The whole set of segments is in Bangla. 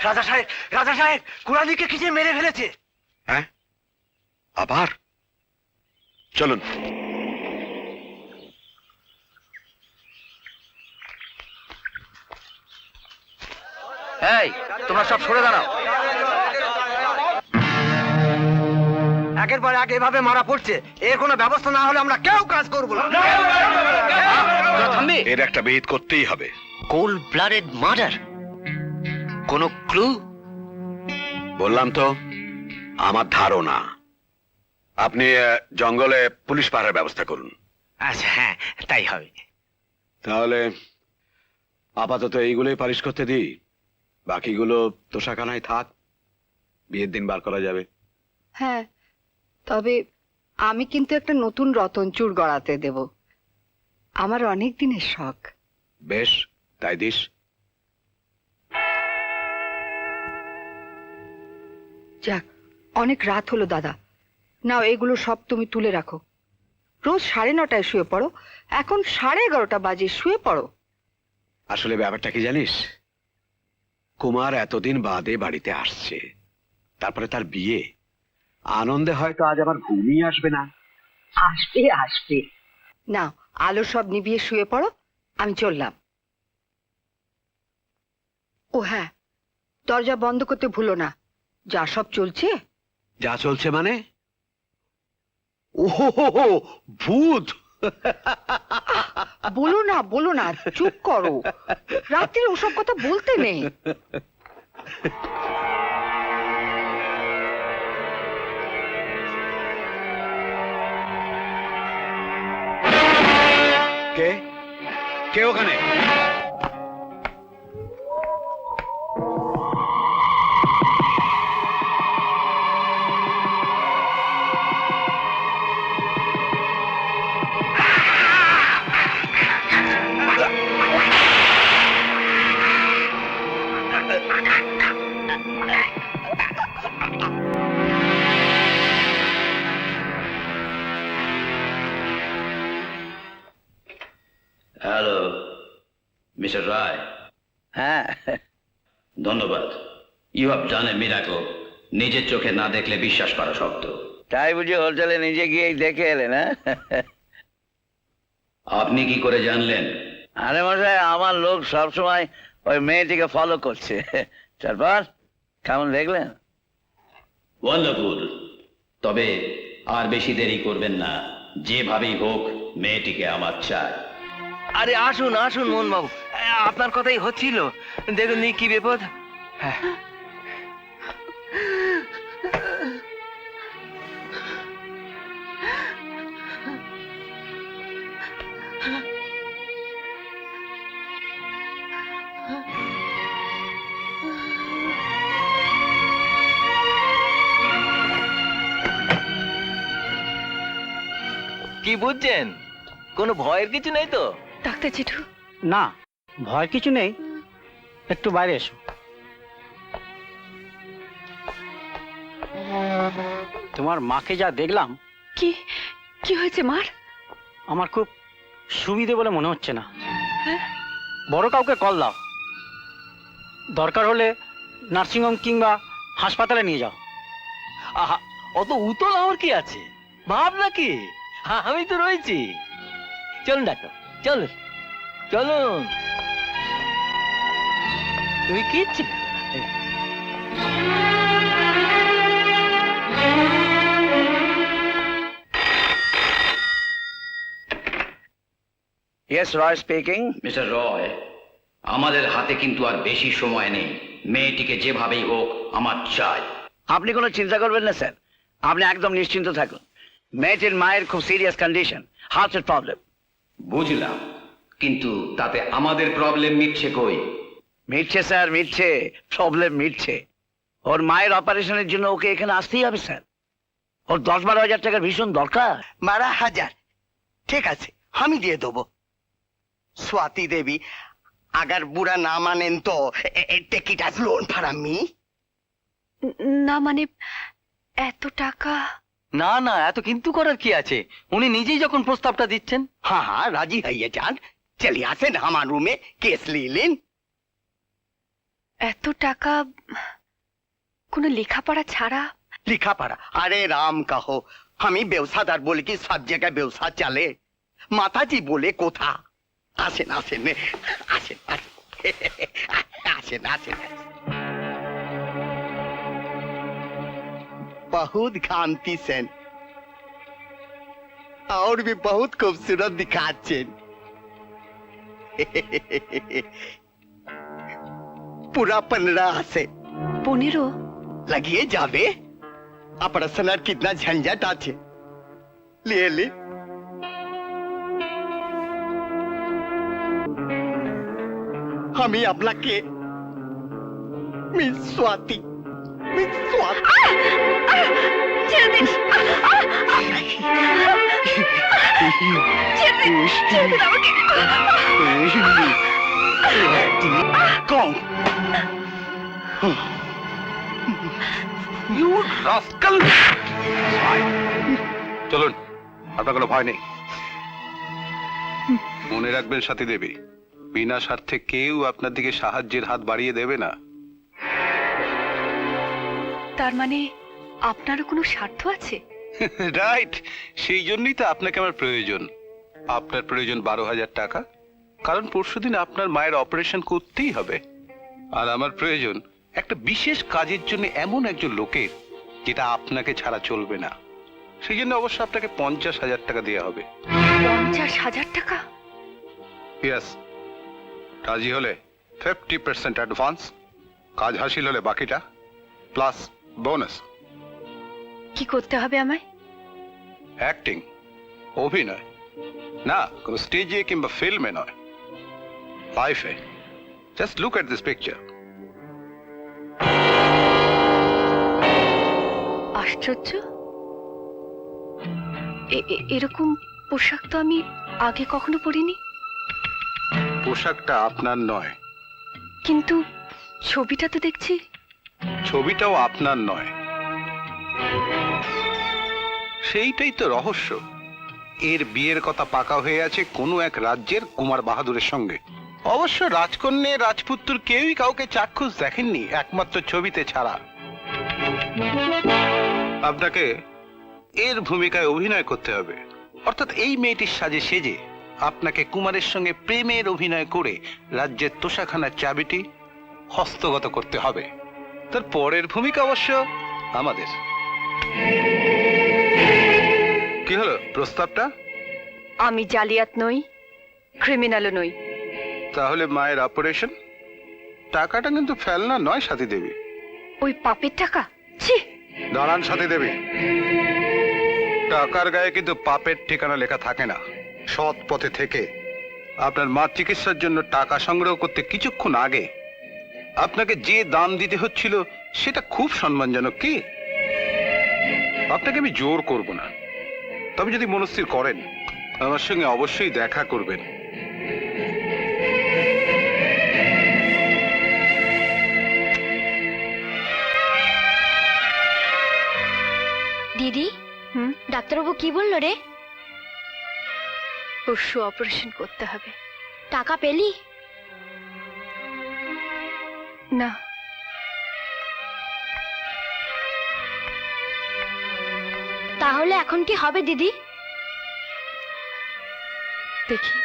রাজা সাহেব, রাজা সাহেব, কুড়ালিকে কি যে মেরে ফেলেছে। হ্যাঁ, আবার চলুন। এই, তোমরা সব সরে দাঁড়াও। একের পর এক এভাবে মারা পড়ছে, এর কোনো ব্যবস্থা না হলে আমরা কেউ কাজ করবো না। এর একটা বিহিত করতেই হবে। কোল্ড ব্লাডেড মার্ডার, কোনো ক্লু? বললাম তো, আমার ধারণা। আপনি জঙ্গলে পুলিশ পাহারার ব্যবস্থা করুন। আচ্ছা, হ্যাঁ, তাই হবে। তাহলে আপাতত এইগুলোই পালিশ করতে দিই, বাকিগুলো তোষাখানায় থাক, বিয়ের দিন বার করা যাবে। হ্যাঁ, তবে আমি কিন্তু একটা নতুন রতনচুর গড়াতে দেব, আমার অনেক দিনের শখ। বেশ, তাই দিস। যাক, অনেক রাত হলো দাদা, নাও এগুলো সব তুমি তুলে রাখো। রোজ 9:30 শুয়ে পড়ো, এখন 11:30 বাজে, শুয়ে পড়ো। আসলে ব্যাপারটা কি জানিস, কুমার এতদিন বাদে বাড়িতে আসছে, তারপরে তার বিয়ে, আনন্দে হয়তো আজ আমার ঘুমিয়ে আসবে না। আসবে আসবে, নাও আলো সব নিভিয়ে শুয়ে পড়ো, আমি চললাম। ও হ্যাঁ, দরজা বন্ধ করতে ভুলো না। যা সব চলছে। যা চলছে মানে? ওহো, ভূত! বলো না বলো না, চুপ করো, রাত্রে ওসব কথা বলতে নেই। কে কে ওখানে? Hello, mister Roy. হ্যাঁ, ধন্যবাদ। You have done a miracle. নিজের চোখে না দেখলে বিশ্বাস করা শক্ত। তাই বুঝি হোটেলে নিজে গিয়েই দেখে এলেন? হ্যাঁ, আপনি কি করে জানলেন? আরে মশাই, আমার লোক সবসময় ওই মেয়েটিকে ফলো করছে। তারপর কেমন দেখলেন? ওয়ান্ডারফুল। তবে আর বেশি দেরি করবেন না, যেভাবেই হোক মেয়েটিকে আমার চাই। আরে আসুন আসুন মোহনবাবু, আপনার কথাই হচ্ছিল, দেখুন নি কি বিপদ। হ্যাঁ, কি বুঝছেন? কোনো ভয়ের কিছু নেই তো? ডাক্তার জেঠু, না, ভয় কিছু নেই, একটু বাইরে এসো। তোমার মাকে যা দেখলাম, কি কি হয়েছে মার? আমার খুব সুবিধে বলে মনে হচ্ছে না। বড় কাউকে কল দাও, দরকার হলে নার্সিংহোম কিংবা হাসপাতালে নিয়ে যাও। আহা, অত উতল আমার কি আছে, ভাব নাকি, আমি তো রয়েছি। চলুন ডাক্তার, চলুন চলুন। তুমি কি ইচ্ছে? ইয়েস, রয় স্পিকিং। মিস্টার রয়, আমাদের হাতে কিন্তু আর বেশি সময় নেই। মেয়েটিকে যেভাবেই হোক আমার চাই। আপনি কোনো চিন্তা করবেন না স্যার, আপনি একদম নিশ্চিন্ত থাকুন। মেয়েটির মায়ের খুব সিরিয়াস কন্ডিশন, হার্টের প্রবলেম। বুঝলাম, কিন্তু তাতে আমাদের প্রবলেম মিটছে কই? মিটছে স্যার, মিটছে, প্রবলেম মিটছে। ওর মায়ের অপারেশনের জন্য ওকে এখানে আসতেই হবে স্যার। ওর 10-12 হাজার টাকার ভীষণ দরকার। 12,000 ঠিক আছে, আমি দিয়ে দেবো। स्वाति देवी, अगर बुरा ना मानें तो take it as loan for me. না মানে এত টাকা? না না, এত কিন্তু করার কি আছে, উনি নিজেই যখন প্রস্তাবটা দিচ্ছেন। हाँ हाँ राजी है ये जान, चलिए आसे ना हमारे रूम में केस ले लें। এত টাকা কোনো লেখাপড়া ছাড়া? लिखा पढ़ा अरे राम कहो हमी व्यवसादार बोले कि सब जगह व्यवसाय चले माताजी बोले कोथा आसेन आसेन आसेन आसेन आसेन बहुत कांति सेन और भी बहुत खूबसूरत दिखाचे पूरा 15 से 15? লাগিয়ে যাবে অপারেশনের কিতনা ঝঞ্ঝাট আছে লিয়ে লি আমি আপনাকে মিস স্বাতি ছেড়ে দিন, ছেড়ে দিন আমাকে। কম ইউ রাস্কাল চলুন, আপনার কোনো ভয় নেই। মনে রাখবেন সাথী দেবী, বিনা স্বার্থে কেউ আপনার দিকে সাহায্যের হাত বাড়িয়ে দেবে না। তার মানে আপনারও কোনো স্বার্থ আছে? রাইট, সেই জন্যই তো আপনাকে আমার প্রয়োজন। আপনার প্রয়োজন 12,000 টাকা, কারণ পরশুদিন আপনার মায়ের অপারেশন করতেই হবে। আর আমার প্রয়োজন একটা বিশেষ কাজের জন্য এমন একজন লোকের, যেটা আপনাকে ছাড়া চলবে না। সেই জন্য অবশ্য আপনাকে 50,000 টাকা দেওয়া হবে। 50,000 টাকা? ইয়েস, রাজি হলে 50% অ্যাডভান্স, কাজ হাসিল হলে বাকিটা প্লাস বোনাস। কি করতে হবে আমায়? অ্যাক্টিং, অভিনয়, না কোনো স্টেজে কিংবা ফিল্মে নয়, লাইফে। Just look at this picture. আশ্চর্য, এরকম পোশাক তো আমি আগে কখনো পরিনি। পোশাকটা আপনার নয়। কিন্তু ছবিটা তো দেখছি। ছবিটাও আপনার নয়। সেইটাই তো রহস্য। এর বিয়ের কথা পাকা হয়ে আছে কোনো এক রাজ্যের কুমার বাহাদুরের সঙ্গে। অবশ্য রাজকন্যে রাজপুত্র কেউই কাউকে চাক্ষুষ দেখেননি, একমাত্র ছবিতে ছাড়া। আপনাকে এর ভূমিকায় অভিনয় করতে হবে, অর্থাৎ এই মেয়েটির সাজে সেজে আপনাকে কুমারের সঙ্গে প্রেমের অভিনয় করে রাজ্যের তোষাখানার চাবিটি হস্তগত করতে হবে। তার পরের ভূমিকা অবশ্য আমাদের। কি হলো প্রস্তাবটা? আমি জালিয়াত নই, ক্রিমিনালও নই। তাহলে মায়ের অপারেশন টাকাটা কিন্তু ফেলনা নয় সাথী দেবী। ওই পাপের টাকা? ছি! দাঁড়ান সাথী দেবী, টাকার গায়ে কিন্তু পাপের ঠিকানা লেখা থাকে না। সৎ পথে থেকে আপনার মার চিকিৎসার জন্য টাকা সংগ্রহ করতে কিছুক্ষণ আগে আপনাকে যে দাম দিতে হচ্ছিল সেটা খুব সম্মানজনক। কি আপনাকে আমি জোর করব না, তবে যদি মনস্থির করেন আমার সঙ্গে অবশ্যই দেখা করবেন। দিদি, হুম? ডাক্তারবাবু কি বললো রে? পরশু অপারেশন করতে হবে। টাকা পেলি? না, তাহলে এখন কি হবে দিদি? দেখি।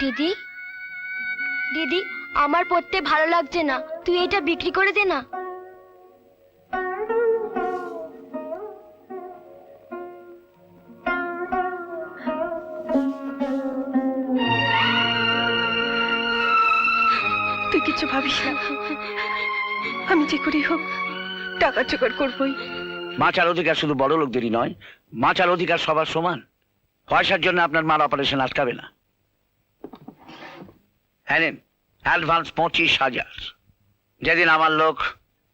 দিদি, দিদি, আমার পড়তে ভালো লাগছে না, তুই এটা বিক্রি করে দে না। তুই কিছু ভাবিস না, আমি যে করেই হোক টাকা জোগাড় করবই। বাঁচার অধিকার শুধু বড় লোকদেরই নয়, বাঁচার অধিকার সবার সমান। পয়সার জন্য আপনার মার অপারেশন আটকাবে না। হ্যাঁ, অ্যাডভান্স 25,000। যেদিন আমার লোক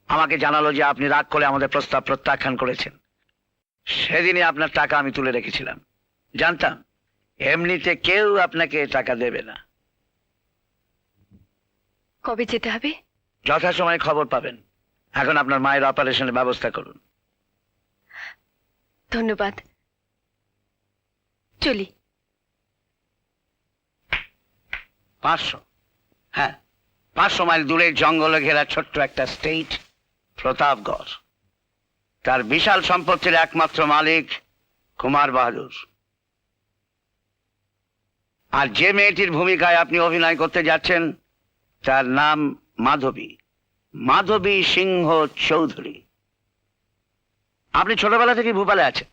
আমাকে জানালো যে আপনি রাগ করে আমাদের প্রস্তাব প্রত্যাখ্যান করেছেন, সেদিনই আপনার টাকা আমি তুলে রেখেছিলাম। জানতাম এমনিতে কেউ আপনাকে টাকা দেবে না। কবে যেতে হবে? যথাসময়ে খবর পাবেন। এখন আপনার মায়ের অপারেশনের ব্যবস্থা করুন। ধন্যবাদ, চলি। 500, হ্যাঁ, 500 মাইল দূরে জঙ্গলে ঘেরা ছোট্ট একটা স্টেট, প্রতাপগড়। তার বিশাল সম্পত্তির একমাত্র মালিক কুমার বাহাদুর। আর যে মেয়েটির ভূমিকায় আপনি অভিনয় করতে যাচ্ছেন তার নাম মাধবী, মাধবী সিংহ চৌধুরী। আপনি ছোটবেলা থেকে ভূপালে আছেন।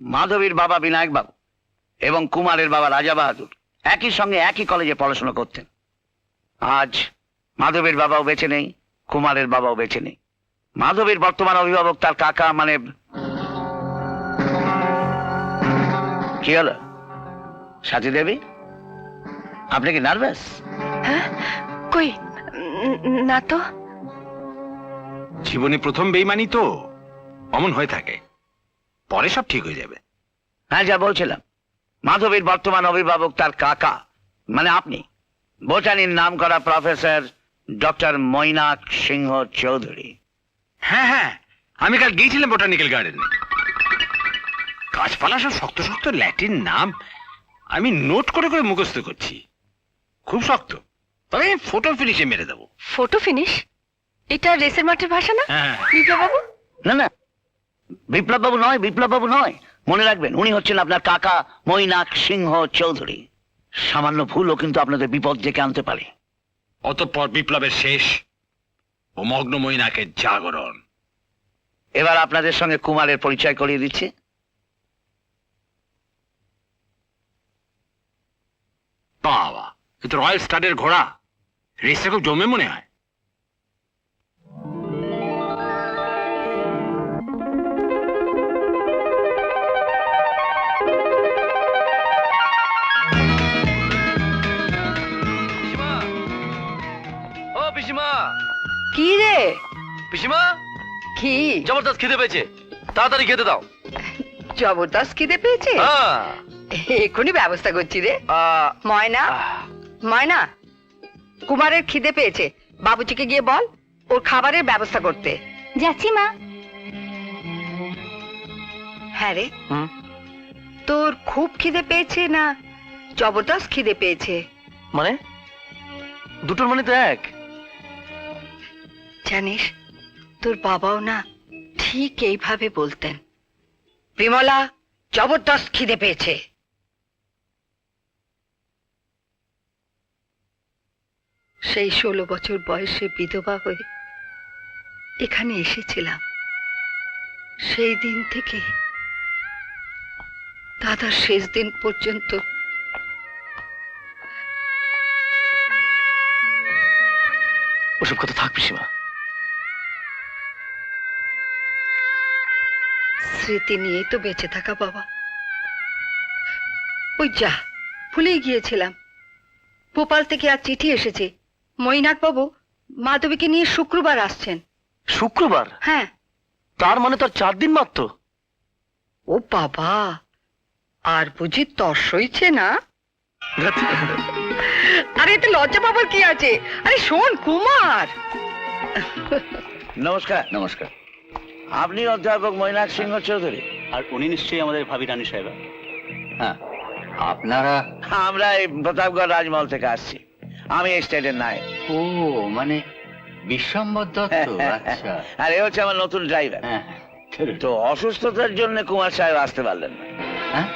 মাধবীর বাবা বিনায়ক বাবু এবং কুমারের বাবা রাজা বাহাদুর একই সঙ্গে একই কলেজে পড়াশোনা করতেন। আজ মাধবীর বাবাও বেঁচে নেই, কুমারের বাবাও বেঁচে নেই। মাধবীর বর্তমান অভিভাবক তার কাকা, মানে কি হলো সাথী দেবী, আপনি কি নার্ভাস? হ্যাঁ, কই না তো। জীবনে প্রথম বেইমানি তো অমন হয়ে থাকে, পরে সব ঠিক হয়ে যাবে। হ্যাঁ, যা বলছিলাম, মাধবীর বর্তমান অভিভাবক তার কাকা, মানে আপনি, বোটানির নাম করা প্রফেসর ডক্টর মৈনাক সিংহ চৌধুরী। হ্যাঁ হ্যাঁ, আমি কাল গিয়েছিলাম বোটানিক্যাল গার্ডেনে। গাছপালা সব শক্ত শক্ত ল্যাটিন নাম আমি নোট করে করে মুখস্থ করছি, খুব শক্ত। তবে ফটো ফিনিশে মেরে দেবো। Photo finish? এটা রেসের মাঠের ভাষা না হ্যাঁ, বিপ্লব বাবু? না না, বিপ্লব বাবু নয়, বিপ্লব বাবু নয়। মনে রাখবেন, উনি হচ্ছেন আপনার কাকা মৈনাক সিংহ চৌধুরী। সামান্য ভুলও কিন্তু আপনাদের বিপদ ডেকে আনতে পারে। অতঃপর বিপ্লবের শেষ ও মগ্ন মৈনাকের জাগরণ। এবার আপনাদের সঙ্গে কুমারের পরিচয় করিয়ে দিচ্ছে। বাবা, এ তো রয়্যাল স্টাডের ঘোড়া, রেসটা খুব জমে মনে হয়। ও পিসিমা, কি রে? পিসিমা কি জবরদস্ত খিদে পেয়েছে, তাড়াতাড়ি খেতে দাও। জবরদস্ত খিদে পেয়েছে? হ্যাঁ। এক্ষুনি ব্যবস্থা করছি রে। আহ, ময়না, ময়না, কুমারের খিদে পেয়েছে, বাবুজিকে গিয়ে বল ওর খাবারের ব্যবস্থা করতে। যাচ্ছি মা। হ্যাঁ রে, হুম? তোর খুব খিদে পেয়েছে না জবরদস্ত খিদে পেয়েছে? মানে দুটোর মানে তো এক। জানিস, তোর বাবাও না ঠিক এইভাবে বলতেন, বিমলা জবরদস্ত খিদে পেয়েছে। সেই 16 বছর বয়সে বিধবা হয়ে এখানে এসেছিলাম। সেই দিন থেকে দাদার শেষ দিন পর্যন্ত ওসব কথা থাক পিসিমা। স্মৃতি নিয়েই তো বেঁচে থাকা বাবা। ওই যা, ভুলেই গিয়েছিলাম, ভোপাল থেকে আর চিঠি এসেছে। মৈনাক বাবু মাধবীকে নিয়ে শুক্রবার আসছেন। শুক্রবার? হ্যাঁ। তার মানে তার 4 দিন মাত্র। ও বাবা, আর বুঝি তর সইছে না? আরে এতে লজ্জা পাবার কি আছে? আরে শোন কুমার। নমস্কার। নমস্কার। আপনি অধ্যাপক মৈনাক সিংহ চৌধুরী? আর উনি নিশ্চয়ই আমাদের ভাবি রানী সাহেবা। হ্যাঁ, আপনারা? আমরা এই প্রতাপগড় রাজমহল থেকে আসছি। আমি এই স্টেটের নায়ক। ও, মানে বিশ্বম্বর দত্ত। আচ্ছা। আর এ হচ্ছে আমার নতুন ড্রাইভার। হ্যাঁ, তো অসুস্থতার জন্য কুমার সাহেব আসতে পারলেন না। হ্যাঁ,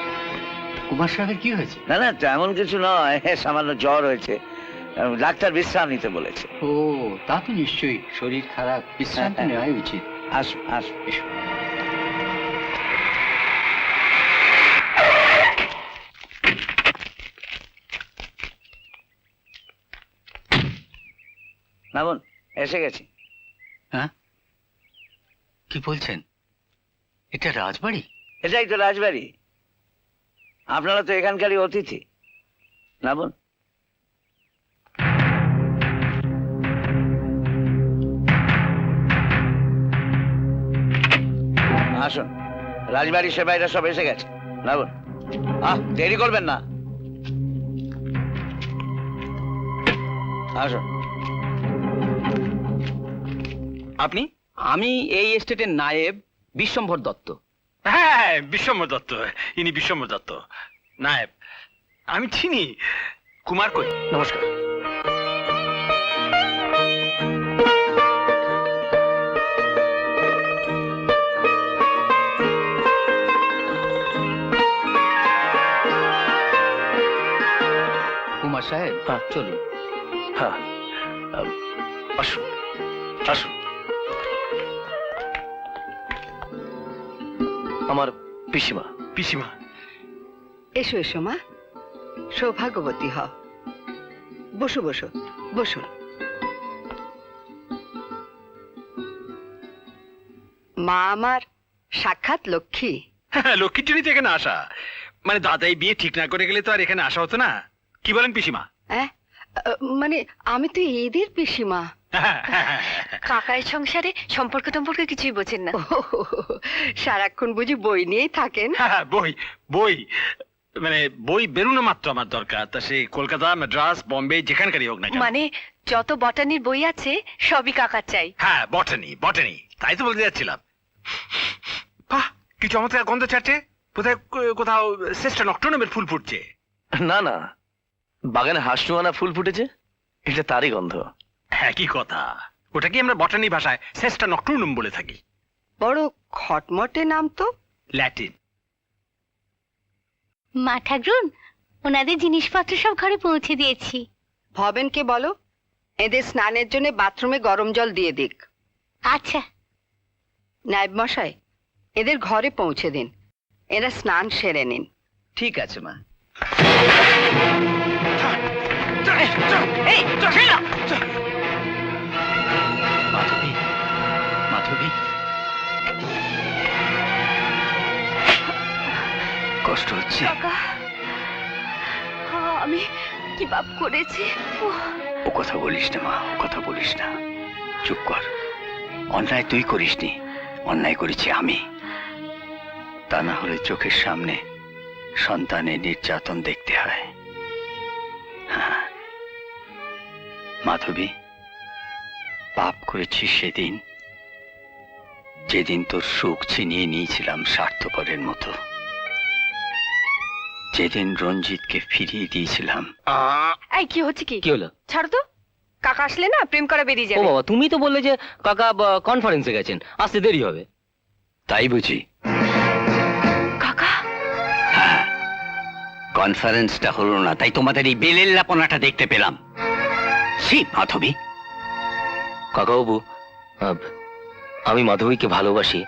কুমার সাহেবের কি হয়েছে? না না, তেমন কিছু নয়, সামান্য জ্বর হয়েছে, ডাক্তার বিশ্রাম নিতে বলেছে। ও, তা তো নিশ্চয়ই, শরীর খারাপ, বিশ্রান্তি নেওয়াই উচিত। আসুন আসুন, এসো। নামুন, এসে গেছি। হ্যাঁ, কি বলছেন? এটা রাজবাড়ি? এটাই তো রাজবাড়ি। আপনারা তো এখানকারই অতিথি। নামুন। আসুন, রাজবাড়ির সেবাইরা সব এসে গেছে। নামুন, দেরি করবেন না। আসুন। আপনি? আমি এই এস্টেটের নায়েব বিশ্বম্ভর দত্ত। হ্যাঁ, বিশ্বম্বর দত্ত। ইনি বিশ্বম্বর দত্ত, নায়েব। আমি চিনি। কুমার কই? নমস্কার। কুমার সাহেব, হ্যাঁ। চলুন। হ্যাঁ, আসুন আসুন। আমার পিসিমা। পিসিমা? এসো এসো মা, সৌভাগ্যবতী হও। বসো বসো, বসুন। মা আমার সাক্ষাৎ লক্ষ্মী। হ্যাঁ, লক্ষ্মীর জন্যই তো এখানে আসা। মানে দাদাই বিয়ে ঠিক না করে গেলে তো আর এখানে আসা হতো না। কি বলেন পিসিমা? হ্যাঁ, মানে আমি তো এদের পিসিমা। কাকার সংসারে সম্পর্ক টম্পর্ক কিছুই বোঝেন না। ও, সারাক্ষণ বুঝি বই নিয়েই থাকেন? হ্যাঁ, বই বই মানে বই বেরোনো মাত্র আমার দরকার। তা সে কলকাতা, মাদ্রাস, বোম্বে, যেখানকারই হোক না কেন। মানে যত বটানির বই আছে সবই কাকার চাই। হ্যাঁ, বটানি বটানি, তাই তো বলতে যাচ্ছিলাম। বাহ, কি চমৎকার গন্ধ ছাড়ছে। কোথায় কোথাও শ্রেষ্ঠ নক্টরনামের ফুল ফুটছে। না না, বাগানে হাঁসনুয়ানা ফুল ফুটেছে, এটা তারই গন্ধ। হ্যাঁ, কি কথা। ওটা কি আমরা বটানি ভাষায় শ্রেষ্ঠ নক্টরনাম বলে থাকি। বড় খটমটে নাম তো। ল্যাটিন। মা ঠাকুরুন, ওনাদের জিনিসপত্র সব ঘরে পৌঁছে দিয়েছি। ভবেনকে বলো এদের স্নানের জন্য বাথরুমে গরম জল দিয়ে দিক। আচ্ছা। নায়েব মশাই, এদের ঘরে পৌঁছে দিন, এরা স্নান সেরে নিন। ঠিক আছে মা। মাধবী, মাধবী, কষ্ট হচ্ছে? কাকা, আমি কি পাপ করেছি? ও কথা বলিস না মা, ও কথা বলিস না। চুপ কর। অন্যায় তুই করিসনি, অন্যায় করেছি আমি। তা না হলে চোখের সামনে সন্তানের নির্যাতন দেখতে হয়। হ্যাঁ। মাধবী, পাপ করেছিস সেদিন, যেদিন তোর সুখ ছিনিয়ে নিয়েছিলাম স্বার্থপরের মতো, যেদিন রঞ্জিতকে ফিরিয়ে দিয়েছিলাম। এই কি হচ্ছে কি? কি হলো? ছাড়ো তো, কাকা আসলে না প্রেম করা বেরিয়ে ও যাবে। বাবা, তুমি তো বললে যে কাকা কনফারেন্সে গেছেন, আসতে দেরি হবে। তাই বুঝি? কাকা, হ্যাঁ, কনফারেন্সটা হলো না, তাই তোমাদের এই বেলেল্লাপনাটা দেখতে পেলাম। সে মাধবী। কাকাবাবু, আমি মাধবীকে ভালোবাসি,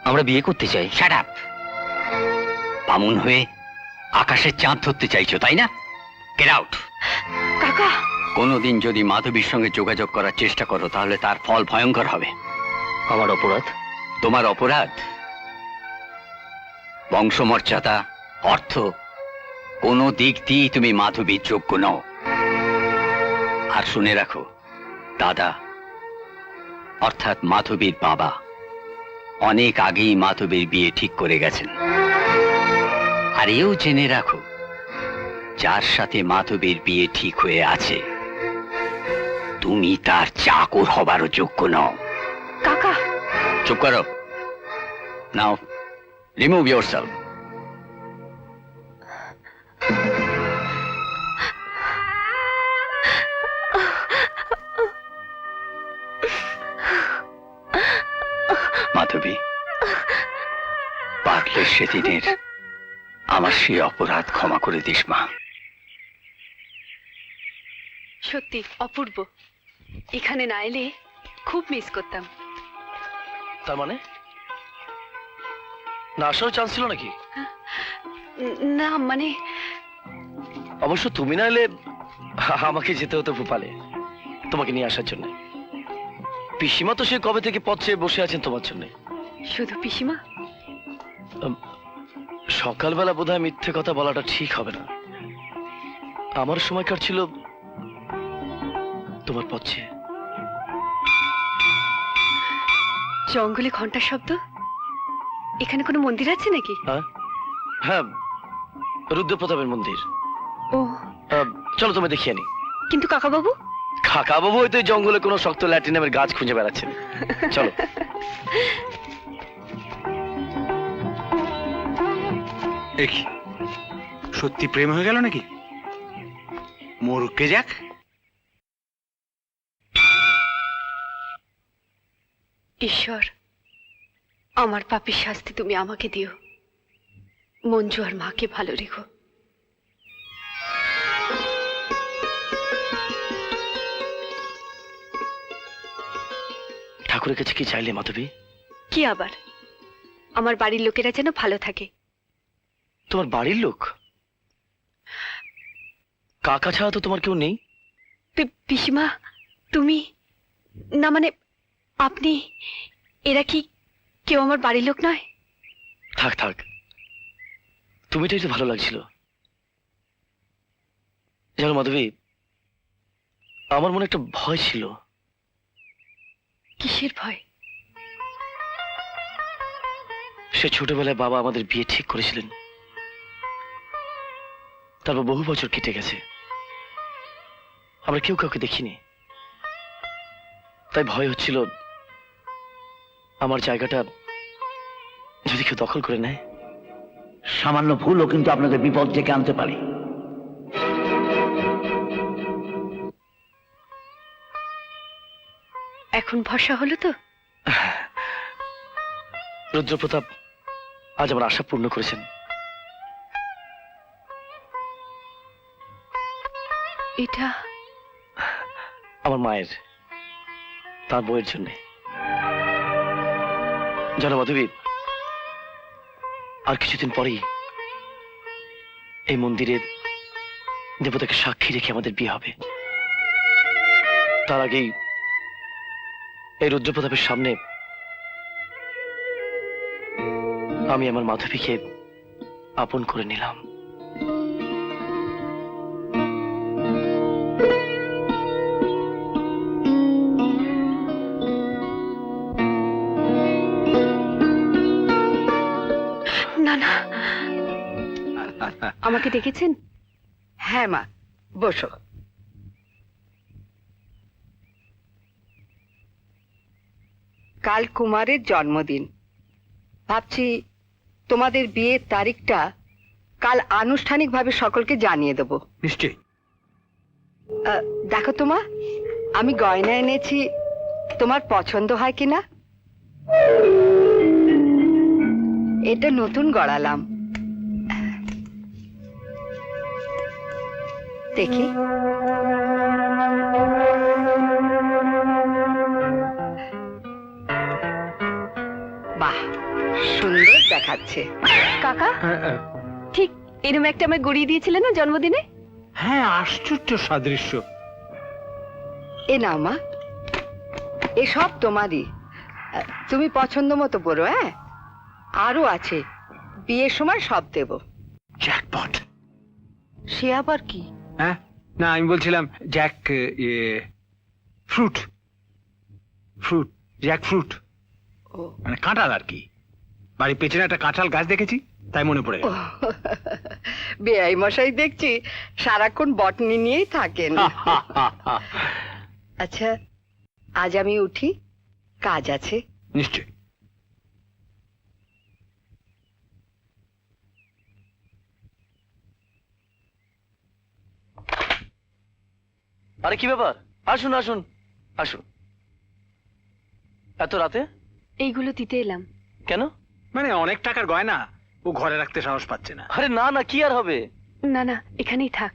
আমরা বিয়ে করতে চাই। Shut up. বামুন হয়ে আকাশের চাঁদ ধরতে চাইছো, তাই না? Get out. কাকা, কোনোদিন যদি মাধবীর সঙ্গে যোগাযোগ করার চেষ্টা করো তাহলে তার ফল ভয়ঙ্কর হবে। আমার অপরাধ? তোমার অপরাধ? বংশমর্যাদা, অর্থ, কোনো দিক দিয়ে তুমি মাধবীর যোগ্য নও। আর শুনে রাখো, দাদা অর্থাৎ মাধবীর বাবা অনেক আগেই মাধবীর বিয়ে ঠিক করে গেছেন। আর এও জেনে রাখো, যার সাথে মাধবীর বিয়ে ঠিক হয়ে আছে তুমি তার চাকর হবারও যোগ্য নও। কাকা, চুপ করো। নাও রিমুভ ইয়োরসেলফ। মাধবী, পারলে সেদিনের আমার সেই অপরাধ ক্ষমা করে দিস মা। সত্যি অপূর্ব, এখানে না এলে খুব মিস করতাম। তার মানে না আসার চান্স ছিল নাকি? না মানে অবশ্য তুমি না এলে আমাকে যেতে হতো ভোপালে তোমাকে নিয়ে আসার জন্য। পিসিমা তো সে কবে থেকে পথ চেয়ে বসে আছেন তোমার জন্য। শুধু পিসিমা? সকালবেলা বোধহয় মিথ্যে কথা বলাটা ঠিক হবে না। আমার সময় কাটছিল তোমার পথ চেয়ে। জঙ্গলে ঘন্টার শব্দ, এখানে কোনো মন্দির আছে নাকি? হ্যাঁ, রুদ্রপ্রতাপের মন্দির। ও, চলো তুমি দেখিয়ে নি। কিন্তু কাকাবাবু? কাকাবাবু হয়তো এই জঙ্গলে কোনো শক্ত ল্যাটিনামের গাছ খুঁজে বেড়াচ্ছেন। চলো। দেখি সত্যি প্রেম হয়ে গেল নাকি? মরুকে যাক। ঈশ্বর, আমার পাপীর শাস্তি তুমি আমাকে দিও, মঞ্জু আর মাকে ভালো রেখো। ঠাকুরের কাছে কি চাইলে মাধবী? কি আবার, আমার বাড়ির লোকেরা যেন ভালো থাকে। তোমার বাড়ির লোক? কাকা ছাড়া তো তোমার কেউ নেই। পিসিমা, তুমি, না মানে আপনি, এরা কি কেউ আমার বাড়ির লোক নয়? থাক থাক, তুমিটাই তো ভালো লাগছিল। জানো মাধবী, আমার মনে একটা ভয় ছিল। কিসের ভয়? সে ছোটবেলায় বাবা আমাদের বিয়ে ঠিক করেছিলেন, তারপর বহু বছর কেটে গেছে, আমরা কেউ কাউকে দেখিনি। তাই ভয় হচ্ছিল আমার জায়গাটা যদি কেউ দখল করে নেয়। সামান্য ভুলও কিন্তু আপনাদের বিপদ ডেকে আনতে পারে। এখন ভরসা হলো তো? রুদ্রপ্রতাপ আজ আমার আশা পূর্ণ করেছেন। এটা আমার মায়ের, তার বউয়ের জন্য। জানো মাধবী, আর কিছুদিন পরেই এই মন্দিরে দেবতাকে সাক্ষী রেখে আমাদের বিয়ে হবে। তার আগেই এই রুদ্রপ্রতাপের সামনে আমি আমার মাধবীকে আপন করে নিলাম। না না, আমাকে দেখেছেন? হ্যাঁ মা, বসো। কাল কুমারের জন্মদিন, ভাবছি তোমাদের বিয়ের তারিখটা কাল আনুষ্ঠানিকভাবে সকলকে জানিয়ে দেব। নিশ্চয়ই। দেখো তোমা, আমি গয়না এনেছি, তোমার পছন্দ হয় কিনা। এটা নতুন গড়ালাম, দেখি। বাহ, সুন্দর দেখাচ্ছে। কাকা ঠিক এরকম একটা আমায় গড়িয়ে দিয়েছিলেন না জন্মদিনে? হ্যাঁ, আশ্চর্য সাদৃশ্য। এ নাও মা, এসব তোমারই, তুমি পছন্দ মতো পড়ো। হ্যাঁ, আরো আছে, বিয়ের সময় সব দেব। জ্যাকপট। সে আবার কি? হ্যাঁ, না আমি বলছিলাম jackfruit, fruit, jackfruit, ও, মানে কাঁঠাল আর কি। বাড়ির পেছনে একটা কাঁঠাল গাছ দেখেছি, তাই মনে পড়ে ও, গেল। বেআই মশাই দেখছি সারাক্ষণ বটনি নিয়েই থাকেন। আচ্ছা, আজ আমি উঠি, কাজ আছে। নিশ্চয়। আরে কি ব্যাপার, আসুন আসুন আসুন। এত রাতে? এইগুলো দিতে এলাম। কেন? মানে অনেক টাকার গয়না, ও ঘরে রাখতে সাহস পাচ্ছে না। আরে না না, কি আর হবে। না না, এখানেই থাক।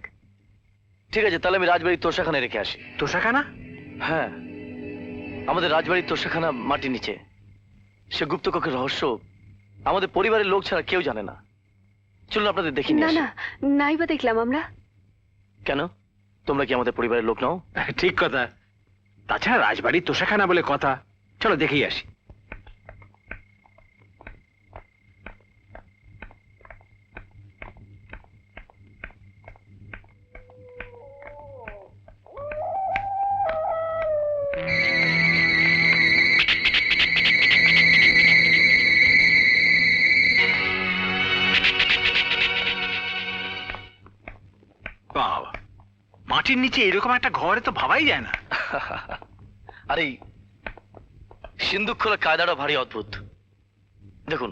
ঠিক আছে, তাহলে আমি রাজবাড়ির তোষাখানায় রেখে আসি। তোষাখানা? হ্যাঁ, আমাদের রাজবাড়ির তোষাখানা মাটির নিচে। সে গুপ্তকক্ষের রহস্য আমাদের পরিবারের লোক ছাড়া কেউ জানে না। চলুন আপনাদের দেখি নিয়ে না আসি। না, নাই বা দেখলাম আমরা। কেন, তোমরা কি আমাদের পরিবারের লোক নও? ঠিক কথা। তাছাড়া রাজবাড়ির তোষাখানা বলে কথা, চলো দেখেই আসি। বাবা, মাটির নিচে এরকম একটা ঘরে তো ভাবাই যায় না। আরে সিন্ধুক খোলা কায়দাটা ভারী অদ্ভুত। দেখুন,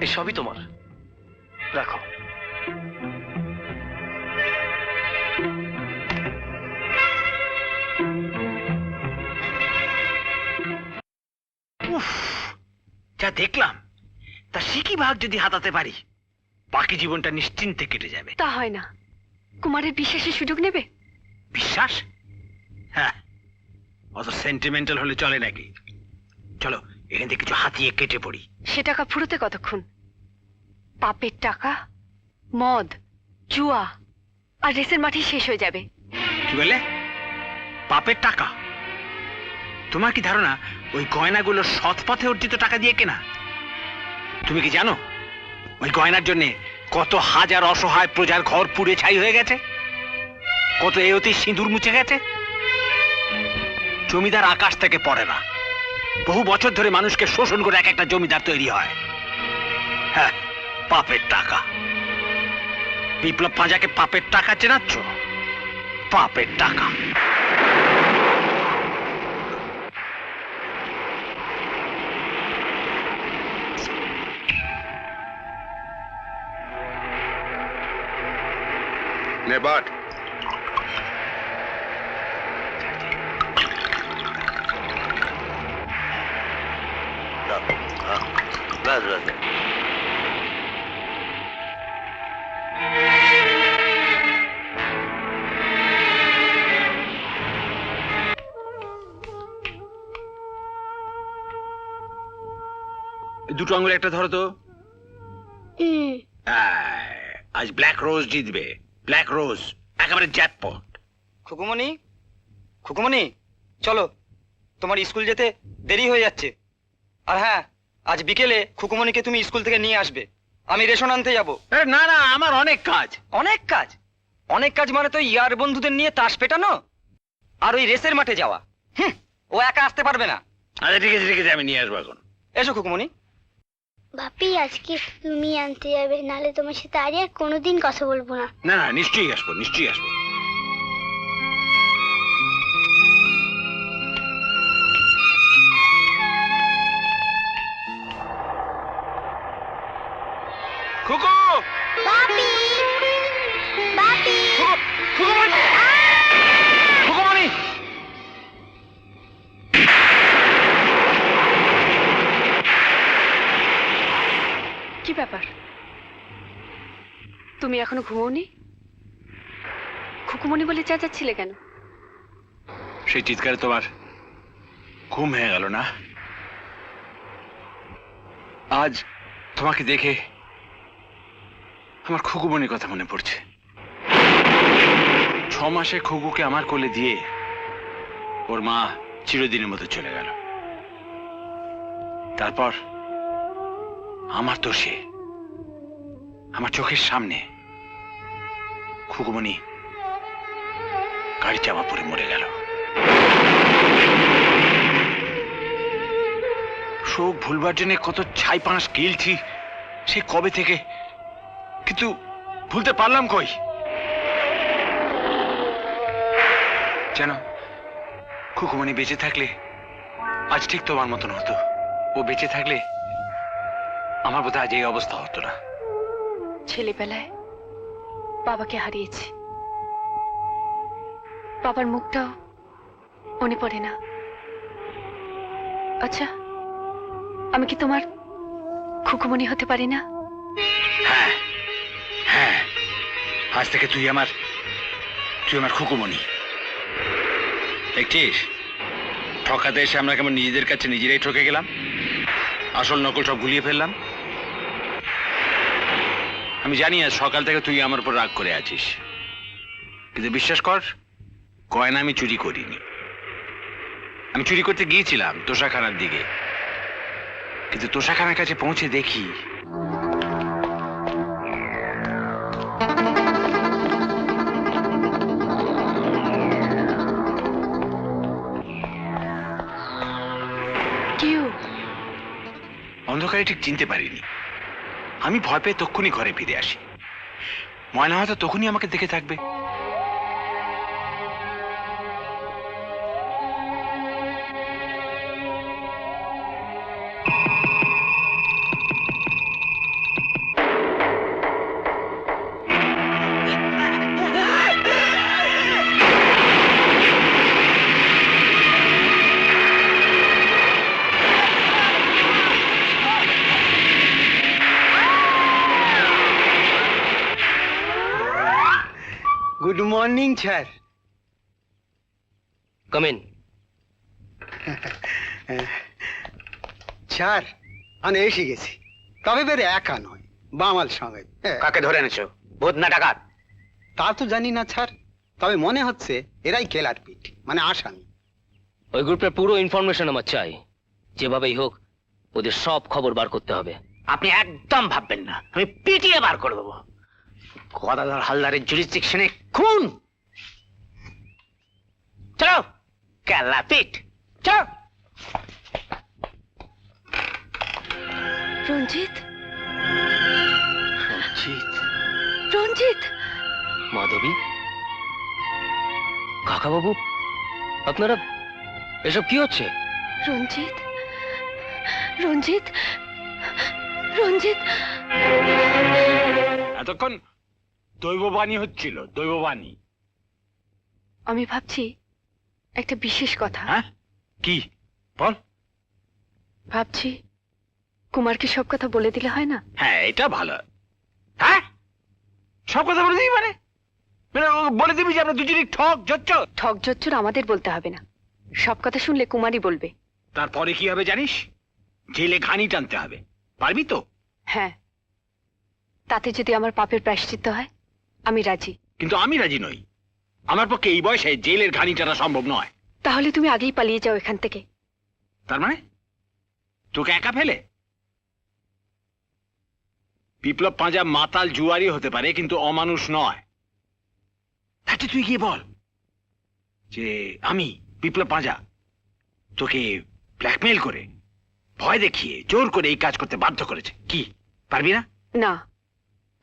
এই সবই তোমার, রাখো। যা দেখলাম তা সিকি ভাগ যদি হাতাতে পারি, বাকি জীবনটা নিশ্চিন্তে কেটে যাবে। তা হয় না, কুমারের বিশ্বাসের সুযোগ নেবে? বিশ্বাস? হ্যাঁ, অত সেন্টিমেন্টাল হলে চলে নাকি? চলো এখান থেকে কিছু হাতিয়ে কেটে পড়ি। সে টাকা ফুরোতে কতক্ষণ? পাপের টাকা, মদ, জুয়া আর রেসের মাঠে শেষ হয়ে যাবে। কি বললে? পাপের টাকা? তোমার কি ধারণা ওই গয়নাগুলো সৎ পথে অর্জিত টাকা দিয়ে কেনা? তুমি কি জানো ওই গয়নার জন্য কত হাজার অসহায় প্রজার ঘর পুড়ে ছাই হয়ে গেছে, কত এয়তি সিঁদুর মুছে গেছে? জমিদার আকাশ থেকে পড়ে না, বহু বছর ধরে মানুষকে শোষণ করে এক একটা জমিদার তৈরি হয়। হ্যাঁ, পাপের টাকা। বিপ্লব পাঁজাকে পাপের টাকা চেনাচ্ছ? পাপের টাকা। নেবাট দুটো আঙুলে একটা ধরো তো। আজ ব্ল্যাক রোজ জিতবে, ব্ল্যাক রোজ, একেবারে জ্যাকপট। খুকুমনি, খুকুমনি, চলো, তোমার স্কুল যেতে দেরি হয়ে যাচ্ছে। আর হ্যাঁ, আজ বিকেলে খুকুমনিকে তুমি স্কুল থেকে নিয়ে আসবে, আমি রেশন আনতে যাব। না না, আমার অনেক কাজ। অনেক কাজ? অনেক কাজ মানে তো ইয়ার বন্ধুদের নিয়ে তাস পেটানো আর ওই রেসের মাঠে যাওয়া। ও একা আসতে পারবে না। আচ্ছা ঠিক আছে ঠিক আছে, আমি নিয়ে আসবো এখন। এসো খুকুমনি। বাপি আজকে তুমি আনতে যাবে, নালে তোমার সাথে আর কোনোদিন কথা বলবো না। না না, নিশ্চয়ই আসবো, নিশ্চয়ই আসবো। খুকু, বাপি, বাপি, খুকুমনি, খুকুমনি। কি ব্যাপার, তুমি এখনো ঘুমোওনি? খুকুমনি বলে চেঁচাচ্ছিলে কেন? সেই চিৎকারে তোমার ঘুম হয়ে গেল না? আজ তোমাকে দেখে আমার খুকুমনির কথা মনে পড়ছে। 6 মাসে খুকুকে আমার কোলে দিয়ে ওর মা চিরদিনের মতো চলে গেল। তারপর আমার তো সে আমার চোখের সামনে খুকুমনি গাড়ি চাপা পড়ে মরে গেল। শোক ভুলবার জন্য কত ছাই পাঁশ গিলছি সে কবে থেকে, কিন্তু ভুলতে পারলাম কই? জানো, খুকুমনি বেঁচে থাকলে আজ ঠিক তোমার মতন হতো। ও বেঁচে থাকলে আমার বোধহয় আজ এই অবস্থা হতো না। ছেলেবেলায় বাবাকে হারিয়েছি, বাবার মুখটাও মনে পড়ে না। আচ্ছা, আমি কি তোমার খুকুমনি হতে পারি না? হ্যাঁ হ্যাঁ, আজ থেকে তুই আমার খুকুমনি। দেখছিস, ঠকাতে এসে আমরা কেমন নিজেদের কাছে নিজেরাই ঠকে গেলাম, আসল নকল সব গুলিয়ে ফেললাম। আমি জানি আজ সকাল থেকে তুই আমার উপর রাগ করে আছিস, কিন্তু বিশ্বাস কর, গয়না আমি চুরি করিনি। আমি চুরি করতে গিয়েছিলাম তোষাখানার দিকে, কিন্তু তোষাখানার কাছে পৌঁছে দেখি অন্ধকারে ঠিক চিনতে পারিনি। আমি ভয় পেয়ে তক্ষুনি ঘরে ফিরে আসি। ময়না হয়তো তখনই আমাকে দেখে থাকবে। Morning sir. Come in. Sir আমি এসে গেছি, তবে বের একা নয়, বামাল সঙ্গে। কাকে ধরে এনেছো, ভূত না ডাকাত? তা তো জানি না স্যার, তবে মনে হচ্ছে এরাই কেলার পিঠ, মানে আসামি। ওই গ্রুপের পুরো ইনফরমেশন আমার চাই, যেভাবেই হোক ওদের সব খবর বার করতে হবে। আপনি একদম ভাববেন না, আমি পিটিয়ে বার করে দেবো। গদাধর হালদারের জুরিসডিকশনে খুন। চলো কেলা পিট, চলো। রঞ্জিত, রঞ্জিত, রঞ্জিত, মাধবী, কাকাবাবু, আপনারা এসব কি হচ্ছে? রঞ্জিত, রঞ্জিত, রঞ্জিত। এতক্ষণ দৈববাণী হচ্ছিল, দৈববাণী। আমি ভাবছি একটা বিশেষ কথা। হ্যাঁ, কি বল? ভাবছি কুমারকে সব কথা বলে দিলে হয় না? হ্যাঁ, এটা ভালো। হ্যাঁ, সব কথা বলে দিবি মানে? মানে ও বলে দিবি যে আমরা দুজনই ঠক জচ্চ? ঠক জচ্চুর আমাদের বলতে হবে না, সব কথা শুনলে কুমারই বলবে। তারপরে কি হবে জানিস? জেলে ঘানি টানতে হবে, পারবি তো? হ্যাঁ, তাতে যদি আমার পাপের প্রায়শ্চিত্ত হয় আমি রাজি। কিন্তু আমি রাজি নই, আমার পক্ষে এই বয়সে জেলের ঘানি টানা সম্ভব নয়। তাহলে তুমি আগেই পালিয়ে যাও এখান থেকে। তার মানে তোকে একা ফেলে? বিপ্লব পাঁজা মাতাল জুয়ারি হতে পারে, কিন্তু অমানুষ নয়। তাতে তুই গিয়ে বল যে আমি বিপ্লব পাঁজা তোকে ব্ল্যাকমেইল করে, ভয় দেখিয়ে, জোর করে এই কাজ করতে বাধ্য করেছে। কি পারবি না? না,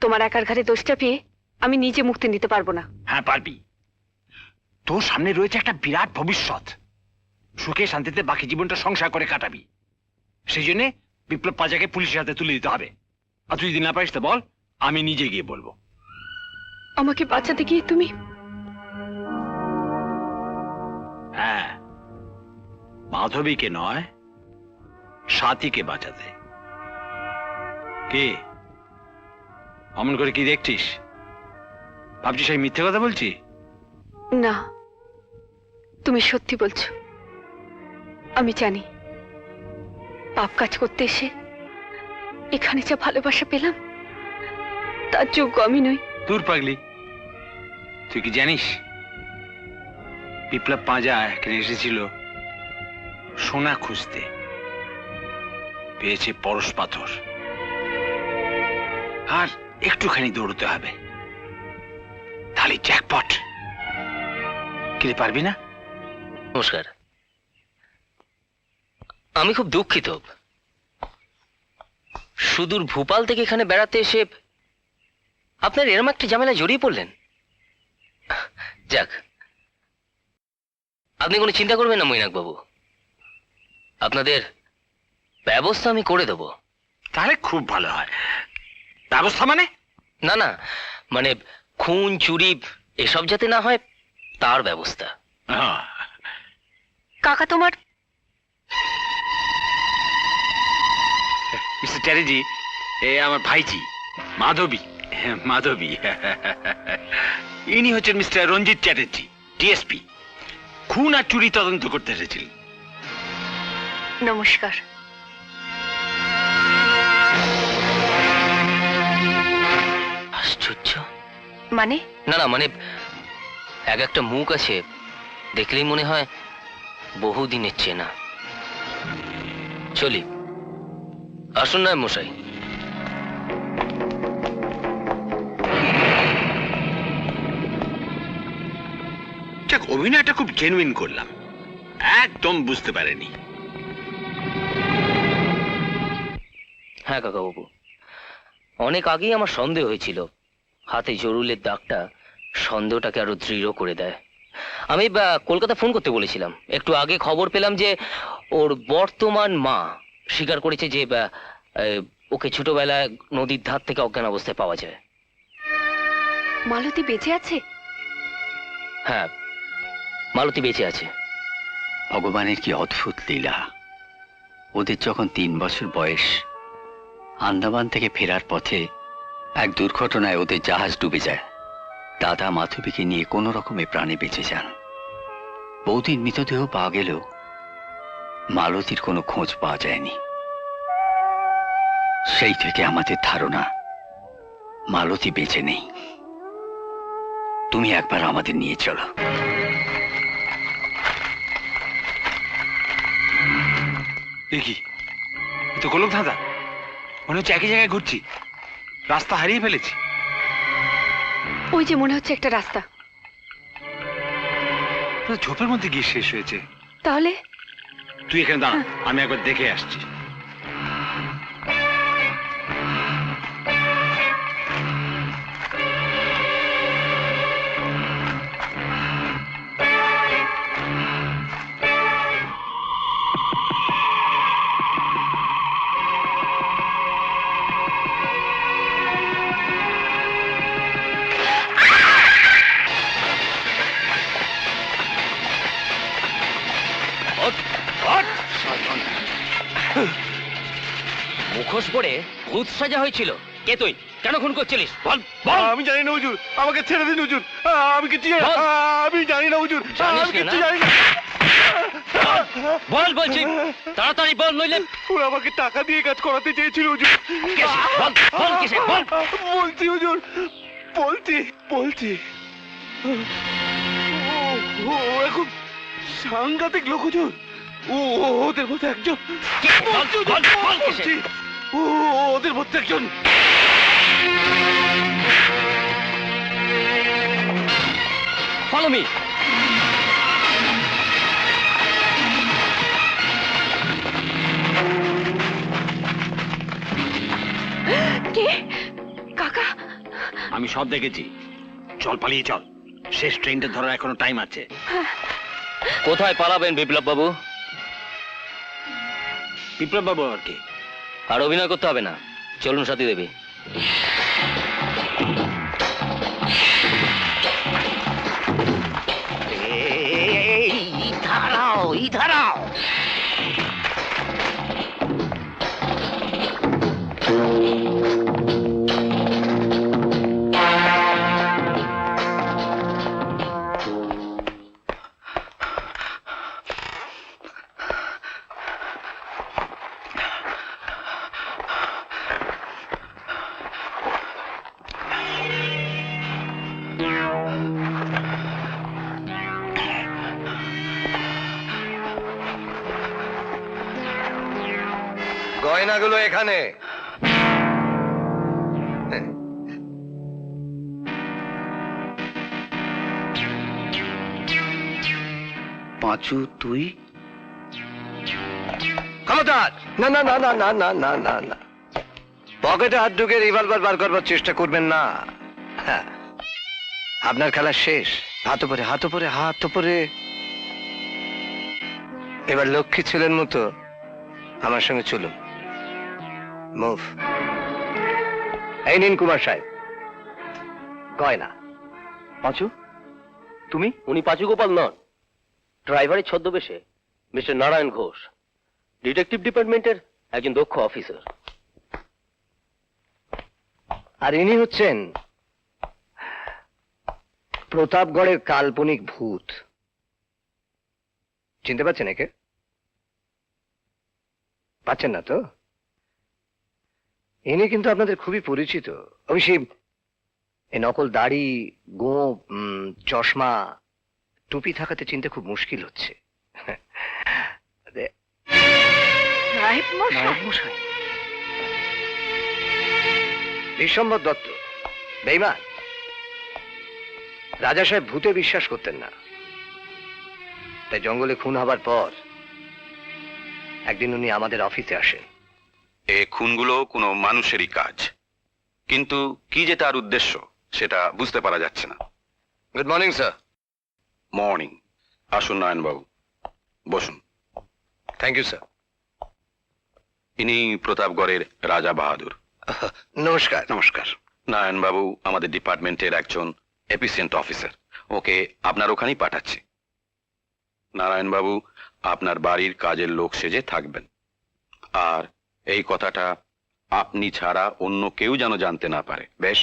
তোমার একার ঘাড়ে দোষটা পেয়ে আমি নিজে মুক্তি নিতে পারবো না। হ্যাঁ পারবি, তোর সামনে রয়েছে একটা বিরাট ভবিষ্যৎ। সুখে শান্তিতে বাকি জীবনটা সংসার করে কাটাবি। সেই জন্য বিপ্লব পাঁজাকে পুলিশের হাতে তুলে দিতে হবে। আর তুই যদি না পারিস তো বল, আমি নিজে গিয়ে বলবো। আমাকে বাঁচাতে গিয়ে তুমি? হ্যাঁ, মাধবীকে নয়, সাথীকে বাঁচাতে। কে অমন করে কি দেখছিস? ভাবছিস আমি মিথ্যে কথা বলছি? না, তুমি সত্যি বলছো। আমি জানি পাপ কাজ করতে এসে এখানে যা ভালোবাসা পেলাম তার যোগ্য আমি নই। দূর পাগলি, তুই কি জানিস বিপ্লব পাঁজা এখানে এসেছিল সোনা খুঁজতে, পেয়েছে পরশ পাথর। আর একটুখানি দৌড়তে হবে, তাহলে জ্যাকপট। কি পারবি না? নমস্কার, আমি খুব দুঃখিত। সুদূর ভোপাল থেকে এখানে বেড়াতে এসে আপনার এরম একটা ঝামেলায় জড়িয়ে পড়লেন। যাক, আপনি কোনো চিন্তা করবেন না মৈনাক বাবু, আপনাদের ব্যবস্থা আমি করে দেব। তাহলে খুব ভালো হয়। ব্যবস্থা মানে? না না, মানে খুন চুরি এসব যাতে না হয় তার ব্যবস্থা। কাকা তোমার? মিস্টার চ্যাটার্জি, এ আমার ভাইজি মাধবী। মাধবী, ইনি হচ্ছেন মিস্টার রঞ্জিত চ্যাটার্জি, ডিএসপি। খুন আর চুরি তদন্ত করতে এসেছিলেন। নমস্কার। আশ্চর্য। মানে? না না, মানে এক একটা মুখ আছে, দেখলেই মনে হয় বহুদিনের চেনা। চলি, আসুন না মশাই। যাক, অভিনয়টা খুব জেনুইন করলাম, একদম বুঝতে পারেনি। হ্যাঁ কাকাবাবু, অনেক আগেই আমার সন্দেহ হয়েছিল। হাতে জরুলের দাগটা সন্দেহটাকে আরো দৃঢ় করে দেয়। আমি কলকাতা ফোন করতে বলেছিলাম। একটু আগে খবর পেলাম যে ওর বর্তমান মা স্বীকার করেছে যে ওকে ছোটবেলায় নদীর ধার থেকে অজ্ঞান অবস্থায় পাওয়া যায়। মালতী বেঁচে আছে? হ্যাঁ, মালতী বেঁচে আছে। ভগবানের কি অদ্ভুত লীলা। ওদের যখন 3 বছর বয়স, আন্দামান থেকে ফেরার পথে এক দুর্ঘটনায় ওদের জাহাজ ডুবে যায়। দাদা মাধবীকে নিয়ে কোনো রকমে প্রাণে বেঁচে যান। বৌদির মৃতদেহ পাওয়া গেলেও মালতীর কোনো খোঁজ পাওয়া যায়নি। সেই থেকে আমাদের ধারণা মালতী বেঁচে নেই। তুমি একবার আমাদের নিয়ে চলো। দেখি এ তো গোলক ধাঁধা, মনে হচ্ছে একই জায়গায় ঘুরছি, রাস্তা হারিয়ে ফেলেছি। ওই যে মনে হচ্ছে একটা রাস্তা। ঝোপের মধ্যে গিয়ে শেষ হয়েছে। তাহলে তুই এখানে দাঁড়া, আমি একবার দেখে আসছি। মুখোশ পরে ভূত সাজা হয়েছিল। কে তুই? কেন খুন করছিলিস? বল বল। আমি জানি না হুজুর, আমাকে ছেড়ে দিন হুজুর। আমি কিছু জানি বল। আমি জানি না হুজুর, জানিস আমি না? কিছু জানি না। বল বলছি, তাড়াতাড়ি বল, নইলে ওরা আমাকে টাকা দিয়ে কাজ করাতে চেয়েছিল হুজুর। কিসে? বল বল কিসে? বল। বলছি হুজুর, বলছি বলছি। ও এখন সাংঘাতিক লোক হুজুর। ওদের মধ্যে একজন। কে? বল বল বল কিসে? বলছি, ওদের মধ্যে একজন। Follow me. কে? কাকা? আমি সব দেখেছি, চল পালিয়ে চল, শেষ ট্রেনটা ধরার এখনো টাইম আছে। কোথায় পালাবেন বিপ্লব বাবু? বিপ্লব বাবু আর কি? আর অভিনয় করতে হবে না, চলুন সাথী দেবী। দাঁড়াও। গয়নাগুলো এখানে। পাঁচু তুই? ক্ষমতার না না না না না না না না না, পকেটে হাত ঢুকে রিভলভার বার করবার চেষ্টা করবেন না। হ্যাঁ, আপনার খেলা শেষ। হাত উপরে হাত উপরে হাত উপরে। এবার লক্ষ্মী ছেলের মতো আমার সঙ্গে চলুন। মুভ। এই নিন কুমার সাহেব গয়না। পাঁচু তুমি? উনি পাঁচু গোপাল নন, ড্রাইভারের ছদ্মবেশে মিস্টার নারায়ণ ঘোষ, ডিটেকটিভ ডিপার্টমেন্টের একজন দক্ষ অফিসার। আর ইনি হচ্ছেন প্রতাপগড়ের কাল্পনিক ভূত। চিনতে পারছেন একে? পাচ্ছেন না তো? ইনি কিন্তু আপনাদের খুবই পরিচিত। ওই সেই এই নকল দাড়ি, গোঁপ, চশমা, টুপি থাকাতে চিনতে খুব মুশকিল হচ্ছে। সাহেব মশাই, বিশ্বম্বর দত্ত বেঈমান। রাজা সাহেব ভূতে বিশ্বাস করতেন না, তাই জঙ্গলে খুন হবার পর একদিন উনি আমাদের অফিসে আসেন। এ খুনগুলো কোনো মানুষেরই কাজ, কিন্তু কি যে তার উদ্দেশ্য সেটা বুঝতে পারা যাচ্ছে না। Good morning sir. মর্নিং। আসুন নয়নবাবু, বসুন। Thank you sir. ইনি প্রতাপগড়ের রাজা বাহাদুর। নমস্কার। নমস্কার। নারায়ণবাবু আমাদের ডিপার্টমেন্টের একজন এফিসিয়েন্ট অফিসার, ওকে আপনার ওখানেই পাঠাচ্ছি। নারায়ণবাবু আপনার বাড়ির কাজের লোক সেজে থাকবেন, আর এই কথাটা আপনি ছাড়া অন্য কেউ যেন জানতে না পারে। বেশ?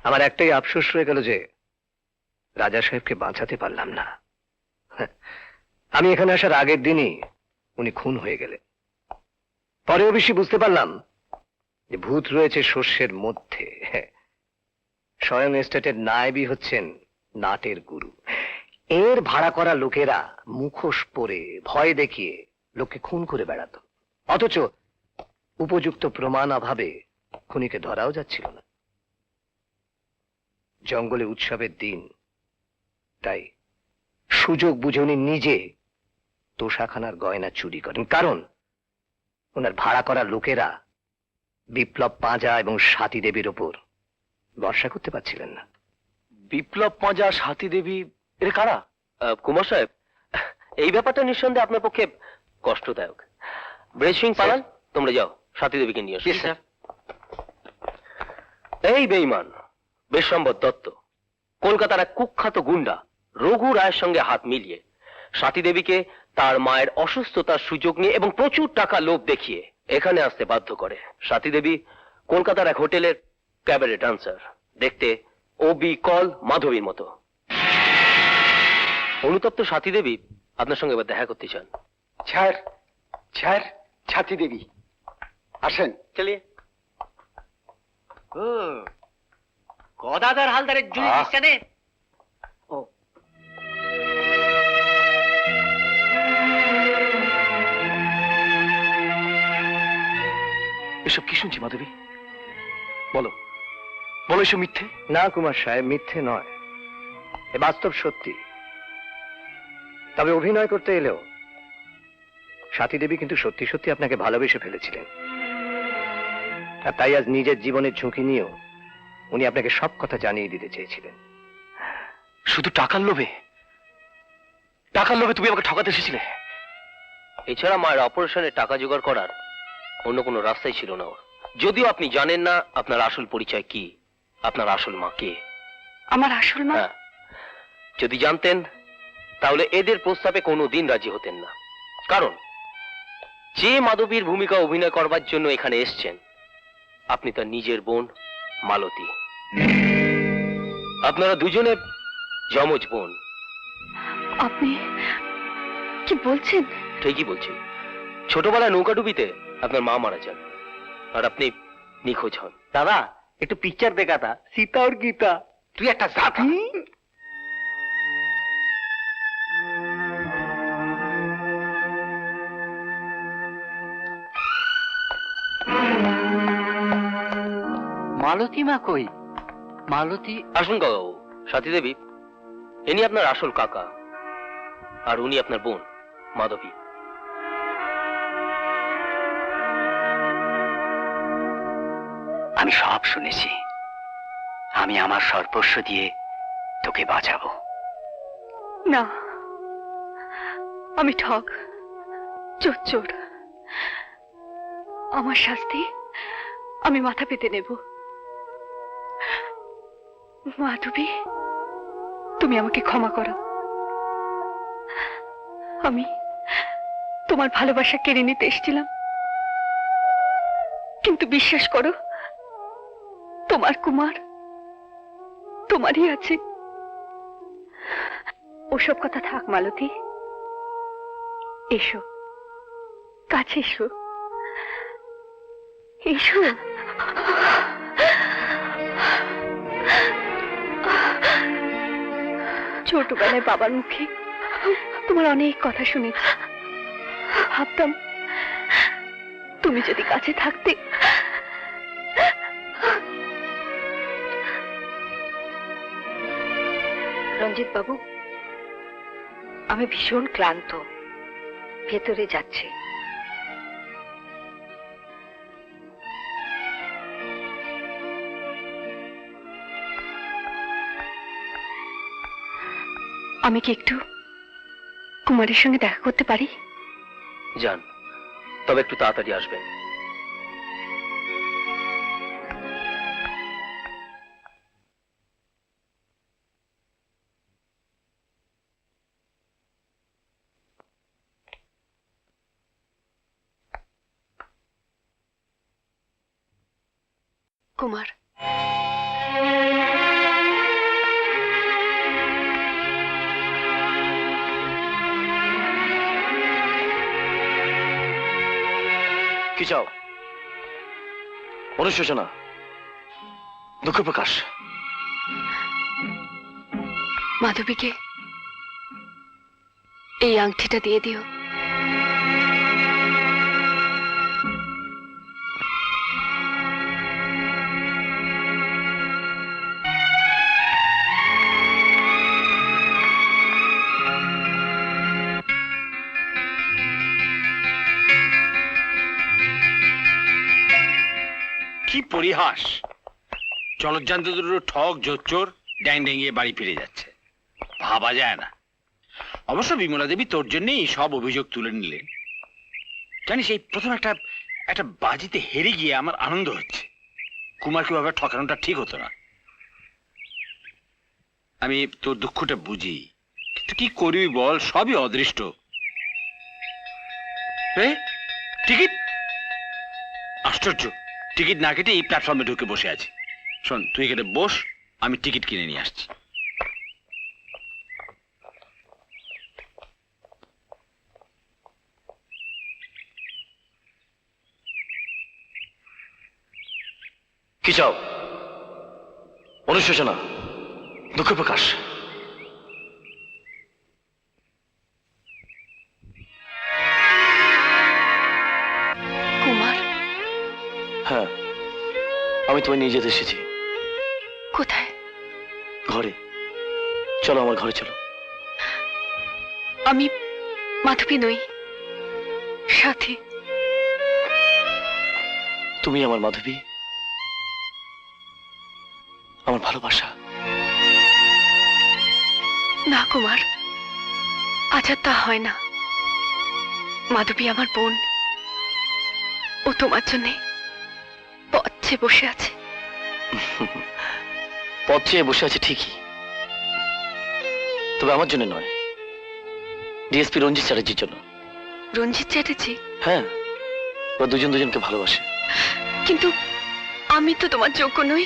আমার একটাই আফসোস রয়ে গেল যে রাজা সাহেবকে বাঁচাতে পারলাম না। আমি এখানে আসার আগের দিনই উনি খুন হয়ে গেলেন। পরে অবশ্যই বুঝতে পারলাম যে ভূত রয়েছে শস্যের মধ্যে। স্বয়ং এস্টেটের নায়েবই হচ্ছেন নাটের গুরু। এর ভাড়া করা লোকেরা মুখোশ পরে ভয় দেখিয়ে লোককে খুন করে বেড়াতো, অথচ উপযুক্ত প্রমাণ অভাবে খুনিকে ধরাও যাচ্ছিল না। জঙ্গলে উৎসবের দিন, তাই সুযোগ বুঝে উনি নিজে তোষাখানার গয়না চুরি করেন, কারণ ওনার ভাড়া করা লোকেরা বিপ্লব পাঁজা এবং সাথী দেবীর ওপর ভরসা করতে পারছিলেন না। বিপ্লব পাঁজা, সাথী দেবী, এর কারা? কুমার সাহেব, এই ব্যাপারটা নিঃসন্দেহে আপনার পক্ষে কষ্টদায়ক। ব্রেজ সিং পালান, তোমরা যাও সাথী দেবীকে নিয়ে এসো। এই বেঈমান বেশম্বর দত্ত কলকাতার এক কুখ্যাত গুন্ডা রঘু রায়ের সঙ্গে হাত মিলিয়ে সাথী দেবীকে তার মায়ের অসুস্থতার সুযোগ নিয়ে এবং প্রচুর টাকা লোভ দেখিয়ে এখানে আসতে বাধ্য করে। সাথী দেবী কলকাতার এক হোটেলের ক্যাবারে ডান্সার, দেখতে ওবি কল মাধবীর মতো। অনুতপ্ত সাথী দেবী আপনার সঙ্গে এবার দেখা করতে চান। ছাড় ছাড় ছাতি দেবী, আসেন। চলিয়ে গদাধর হালদারের জুড়ি দিচ্ছে। ও এসব কি শুনছি মাধবী? বলো বলো, এসব মিথ্যে? না কুমার সাহেব, মিথ্যে নয়, এ বাস্তব সত্যি। তবে অভিনয় করতে এলেও সাথী দেবী কিন্তু সত্যি সত্যি আপনাকে ভালোবেসে ফেলেছিলেন, আর তাই আজ নিজের জীবনের ঝুঁকি নিয়েও উনি আপনাকে সব কথা জানিয়ে দিতে চেয়েছিলেন। শুধু টাকার লোভে? টাকার লোভে তুমি আমাকে ঠকাতে এসেছিলে? এছাড়া মায়ের অপারেশনে টাকা জোগাড় করার অন্য কোনো রাস্তাই ছিল না ওর। যদিও আপনি জানেন না আপনার আসল পরিচয় কি, আপনার আসল মা কে। আমার আসল মা? হ্যাঁ, যদি জানতেন তাহলে এদের প্রস্তাবে কোনো দিন রাজি হতেন না। কারণ যে মাধবীর ভূমিকা অভিনয় করবার জন্য এখানে এসছেন, আপনি তার নিজের বোন মালতী। আপনারা দুজনে যমজ বোন। আপনি কি বলছেন? ঠিকই বলছি। ছোটবেলায় নৌকাডুবিতে আপনার মা মারা যান, আর আপনি নিখোঁজ হন। দাদা একটু পিকচার দেখাতা, সীতা আর গীতা। তুই একটা জাতি। মালতী মা কই? মালতী? আসুন কাকাবাবু। সাথী দেবী, ইনি আপনার আসল কাকা, আর উনি আপনার বোন মাধবী। আমি সব শুনেছি। আমি আমার সর্বস্ব দিয়ে তোকে বাঁচাবো। না, আমি ঠক, চোর। আমার শাস্তি আমি মাথা পেতে নেব। মাধবী, তুমি আমাকে ক্ষমা করো। আমি তোমার ভালোবাসা কেড়ে নিতে এসেছিলাম, কিন্তু বিশ্বাস করো, তোমার কুমার তোমারই আছে। ওসব কথা থাক মালতী, এসো, কাছে এসো, এসো। ছোটবেলায় বাবার মুখে তোমার অনেক কথা শুনেছি, ভাবতাম তুমি যদি কাছে থাকতে। রঞ্জিত বাবু, আমি ভীষণ ক্লান্ত, ভেতরে যাচ্ছি। আমি কি একটু কুমারের সঙ্গে দেখা করতে পারি? যান, তবে একটু তাড়াতাড়ি আসবেন। কুমার, কি চাও? অনুশোচনা, দুঃখ প্রকাশ। মাধবীকে এই আংটিটা দিয়ে দিও। কি পরিহাস! জলজ্জান্ত দুটো ঠক জোচ্চোর ড্যাং ডেঙ্গিয়ে বাড়ি ফিরে যাচ্ছে, ভাবা যায় না। অবশ্য বিমলা দেবী তোর জন্যই সব অভিযোগ তুলে নিলেন। জানিস, এই প্রথম একটা বাজিতে হেরে গিয়ে আমার আনন্দ হচ্ছে। কুমারকে ভাবে ঠকানোটা ঠিক হতো না। আমি তোর দুঃখটা বুঝি, কিন্তু কি করবি বল, সবই অদৃষ্ট। টিকিট, আশ্চর্য, টিকিট না কেটে এই প্ল্যাটফর্মে ঢুকে বসে আছি। শোন, তুই এখানে বস, আমি টিকিট কিনে নিয়ে আসছি। কি চাও? অনুশোচনা, দুঃখ প্রকাশ। কুমার, হ্যাঁ, আমি তোমায় নিয়ে যেতে এসেছি। কোথায়? ঘরে চলো, আমার ঘরে চলো। আমি মাধবী নই, সাথী। তুমি আমার মাধবী, আমার ভালোবাসা। না কুমার, আজ আর তা হয় না। মাধবী আমার বোন, ও তোমার জন্য পথ চেয়ে বসে আছে। পথ চেয়ে বসে আছে ঠিকই, তবে আমার জন্য নয়, ডিএসপি রঞ্জিত চ্যাটার্জির জন্য। রঞ্জিত চ্যাটার্জি? হ্যাঁ, ওরা দুজন দুজনকে ভালোবাসে। কিন্তু আমি তো তোমার যোগ্য নই।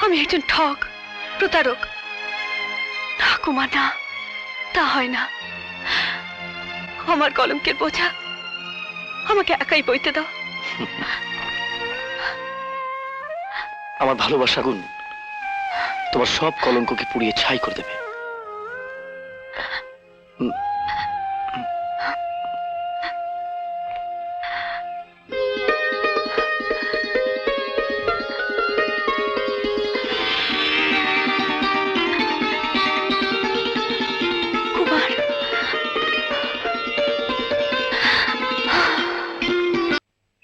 আমি একজন ঠক, প্রতারক। না কুমার, না, তা হয় না। আমার কলঙ্কের বোঝা আমাকে একাই বইতে দাও। আমার ভালোবাসা আগুন তোমার সব কলঙ্ককে পুড়িয়ে ছাই করে দেবে। কুমার,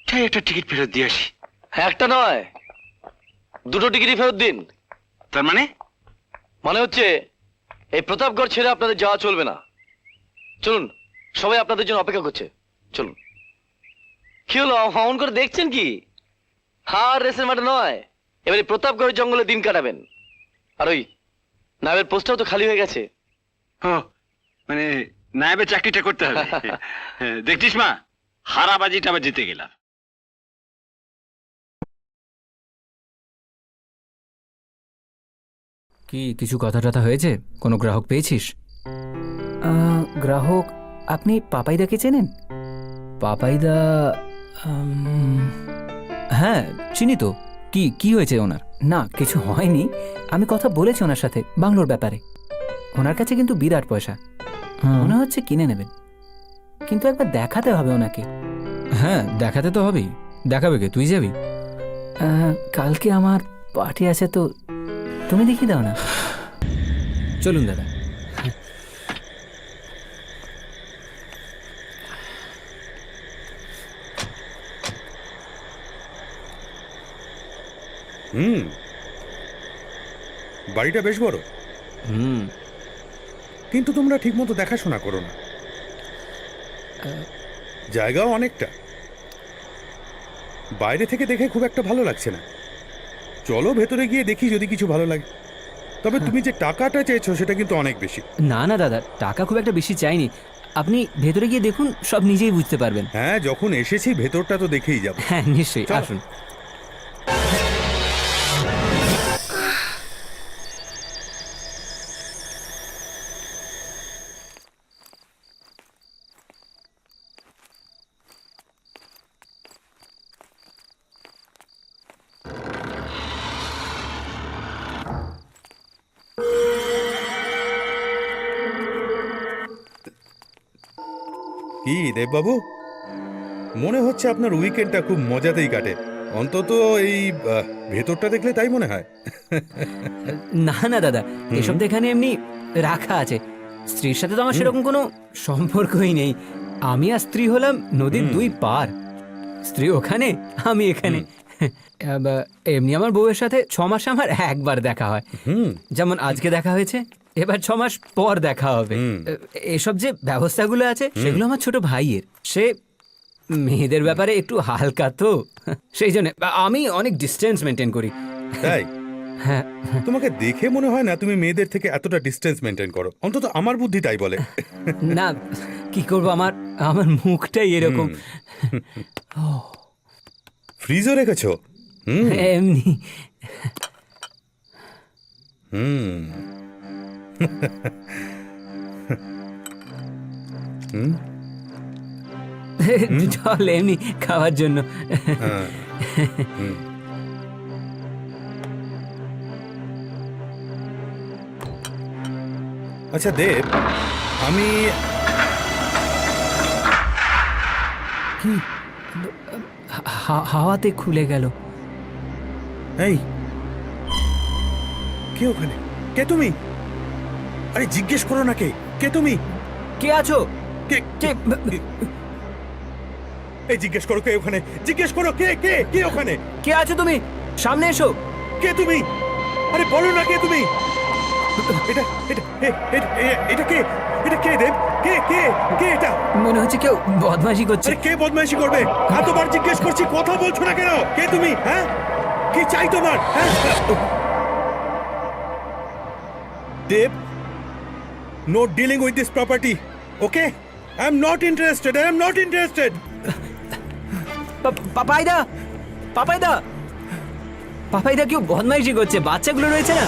তাই একটা টিকিট ফেরত দিয়ে আসি। একটা নয়, দুটো টিকিটই ফেরত দিন। তার মানে? মানে হচ্ছে এই প্রতাপগড় ছেড়ে আপনাদের যাওয়া চলবে না। চলুন, সবাই আপনাদের জন্য অপেক্ষা করছে, চলুন। কি হলো, অমন করে দেখছেন কি? হার রেসের মাঠে নয়, এবারে প্রতাপগড়ের জঙ্গলে দিন কাটাবেন। আর ওই নায়েবের পোস্টটাও তো খালি হয়ে গেছে। ও, মানে নায়েবের চাকরিটা করতে হবে। দেখছিস মা, হারাবাজিটা আবার জিতে গেলাম। কি কিছু কথা টথা হয়েছে? কোনো গ্রাহক পেয়েছিস? গ্রাহক, আপনি পাপাইদাকে চেনেন? পাপাইদা? হ্যাঁ, চিনি তো। কি কি হয়েছে ওনার? না, কিছু হয়নি। আমি কথা বলেছি ওনার সাথে বাংলোর ব্যাপারে। ওনার কাছে কিন্তু বিরাট পয়সা, মনে হচ্ছে কিনে নেবেন। কিন্তু একবার দেখাতে হবে ওনাকে। হ্যাঁ, দেখাতে তো হবেই। দেখাবে কে? তুই যাবি? কালকে আমার পার্টি আছে, তো তুমি দেখিয়ে দাও না। চলুন দাদা। বাড়িটা বেশ বড়। কিন্তু তোমরা ঠিকমতো দেখাশোনা করো না। জায়গাও অনেকটা। বাইরে থেকে দেখে খুব একটা ভালো লাগছে না। চলো ভেতরে গিয়ে দেখি যদি কিছু ভালো লাগে। তবে তুমি যে টাকাটা চেয়েছো সেটা কিন্তু অনেক বেশি। না না দাদা, টাকা খুব একটা বেশি চাইনি। আপনি ভেতরে গিয়ে দেখুন, সব নিজেই বুঝতে পারবেন। হ্যাঁ, যখন এসেছি ভেতরটা তো দেখেই যাবো। হ্যাঁ, নিশ্চয়ই, আসুন। কি দেববাবু, মনে হচ্ছে আপনার উইকেন্ডটা খুব মজাতেই কাটে, অন্তত এই ভেতরটা দেখলে তাই মনে হয়। না না দাদা, এসব তো এখানে এমনি রাখা আছে। স্ত্রীর সাথে তো আমার সেরকম কোনো সম্পর্কই নেই। আমি আর স্ত্রী হলাম নদীর দুই পার। স্ত্রী ওখানে, আমি এখানে। এমনি আমার বউয়ের সাথে 6 মাসে আমার একবার দেখা হয়, যেমন আজকে দেখা হয়েছে, এবার 6 মাস পর দেখা হবে। এসব যে ব্যবস্থাগুলো আছে সেগুলো আমার ছোট ভাইয়ের। সে মেয়েদের ব্যাপারে একটু হালকা, তো সেই জন্য আমি অনেক ডিস্টেন্স মেনটেন করি। তাই? হ্যাঁ। তোমাকে দেখে মনে হয় না তুমি মেয়েদের থেকে এতটা ডিস্টেন্স মেনটেন করো, অন্তত আমার বুদ্ধি তাই বলে। না, কি করবো, আমার মুখটাই এরকম। ফ্রিজও রেখেছো? এমনি। জল এমনি খাওয়ার জন্য। আচ্ছা দেব, আমি কি হাওয়াতে খুলে গেল। এই কে ওখানে? কে তুমি? আরে জিজ্ঞেস করো না, কে তুমি? কে আছো? কে কে? এই জিজ্ঞেস করো কে ওখানে, জিজ্ঞেস করো কে কে কে ওখানে? কে আছো তুমি? সামনে এসো। কে তুমি? আরে বলো না কে তুমি? এটা এটা এটা কে? এটা কে দেব? কে কে কে এটা? মনে হচ্ছে কেউ বদমাশি করছে। আরে কে বদমাশি করবে? এতবার জিজ্ঞেস করছি, কথা বলছো না কেন? কে তুমি? হ্যাঁ, কি চাই তোমার? হ্যাঁ দেব, no dealing with this property, okay? I am not interested. I am not interested. পাপাইদা, পাপাইদা, পাপাইদা কেউ বদমাইশি করছে, বাচ্চাগুলো রয়েছে না।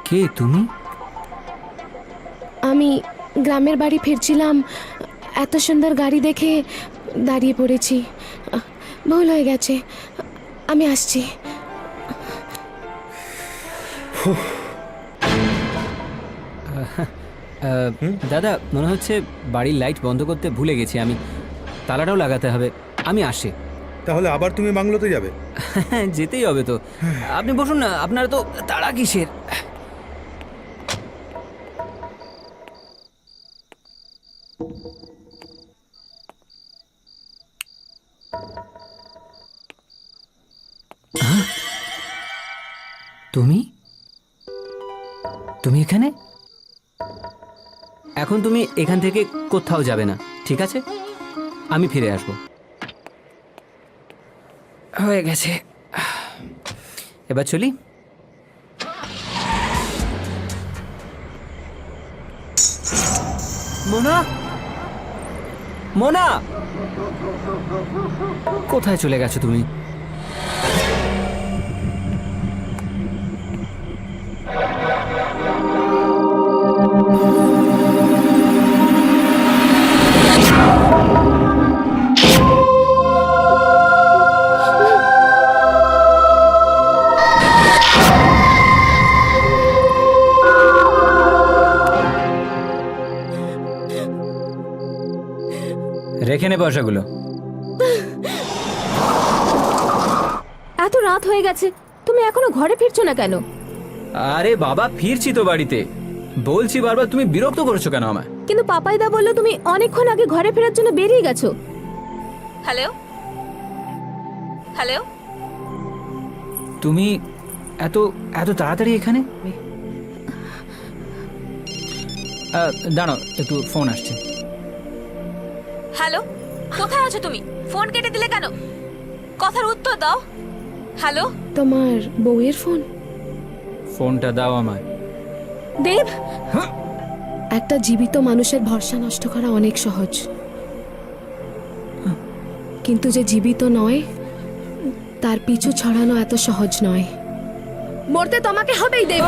কে তুমি? আমি গ্রামের বাড়ি ফিরছিলাম, এত সুন্দর গাড়ি দেখে দাঁড়িয়ে পড়েছি। ভুল হয়ে গেছে, আমি আসছি। দাদা, মনে হচ্ছে বাড়ির লাইট বন্ধ করতে ভুলে গেছি আমি। তালাটাও লাগাতে হবে। আমি আসি। তাহলে আবার তুমি বাংলোতে যাবে? যেতেই হবে তো। আপনি বসুন না, আপনারা তো তাড়া কিসের? তুমি তুমি এখানে? এখন তুমি এখান থেকে কোথাও যাবে না, ঠিক আছে? আমি ফিরে আসব। হয়ে গেছে, এবার চলি। মোনা, মোনা, কোথায় চলে গেছো তুমি? রেখে নে পয়সাগুলো। এত রাত হয়ে গেছে, তুমি এখনো ঘরে ফিরছো না কেন? আরে বাবা, ফিরছি তো বাড়িতে। বলছি বারবার, তুমি বিরক্ত করছো কেন আমায়? কিন্তু পাপাইদা বললো তুমি অনেকক্ষণ আগে ঘরে ফেরার জন্য বেরিয়ে গেছো। হ্যালো হ্যালো, তুমি এত এত তাড়াতাড়ি এখানে? দাঁড়াও, একটু ফোন আসছে। হ্যালো, কোথায় আছো তুমি? ফোন কেটে দিলে কেন? কথার উত্তর দাও। হ্যালো, তোমার বউয়ের ফোন? ফোনটা দাও আমায়। দেব, একটা জীবিত মানুষের ভরসা নষ্ট করা অনেক সহজ, কিন্তু যে জীবিত নয় তার পিছু ছড়ানো এত সহজ নয়। মরতে তোমাকে হবেই দেব।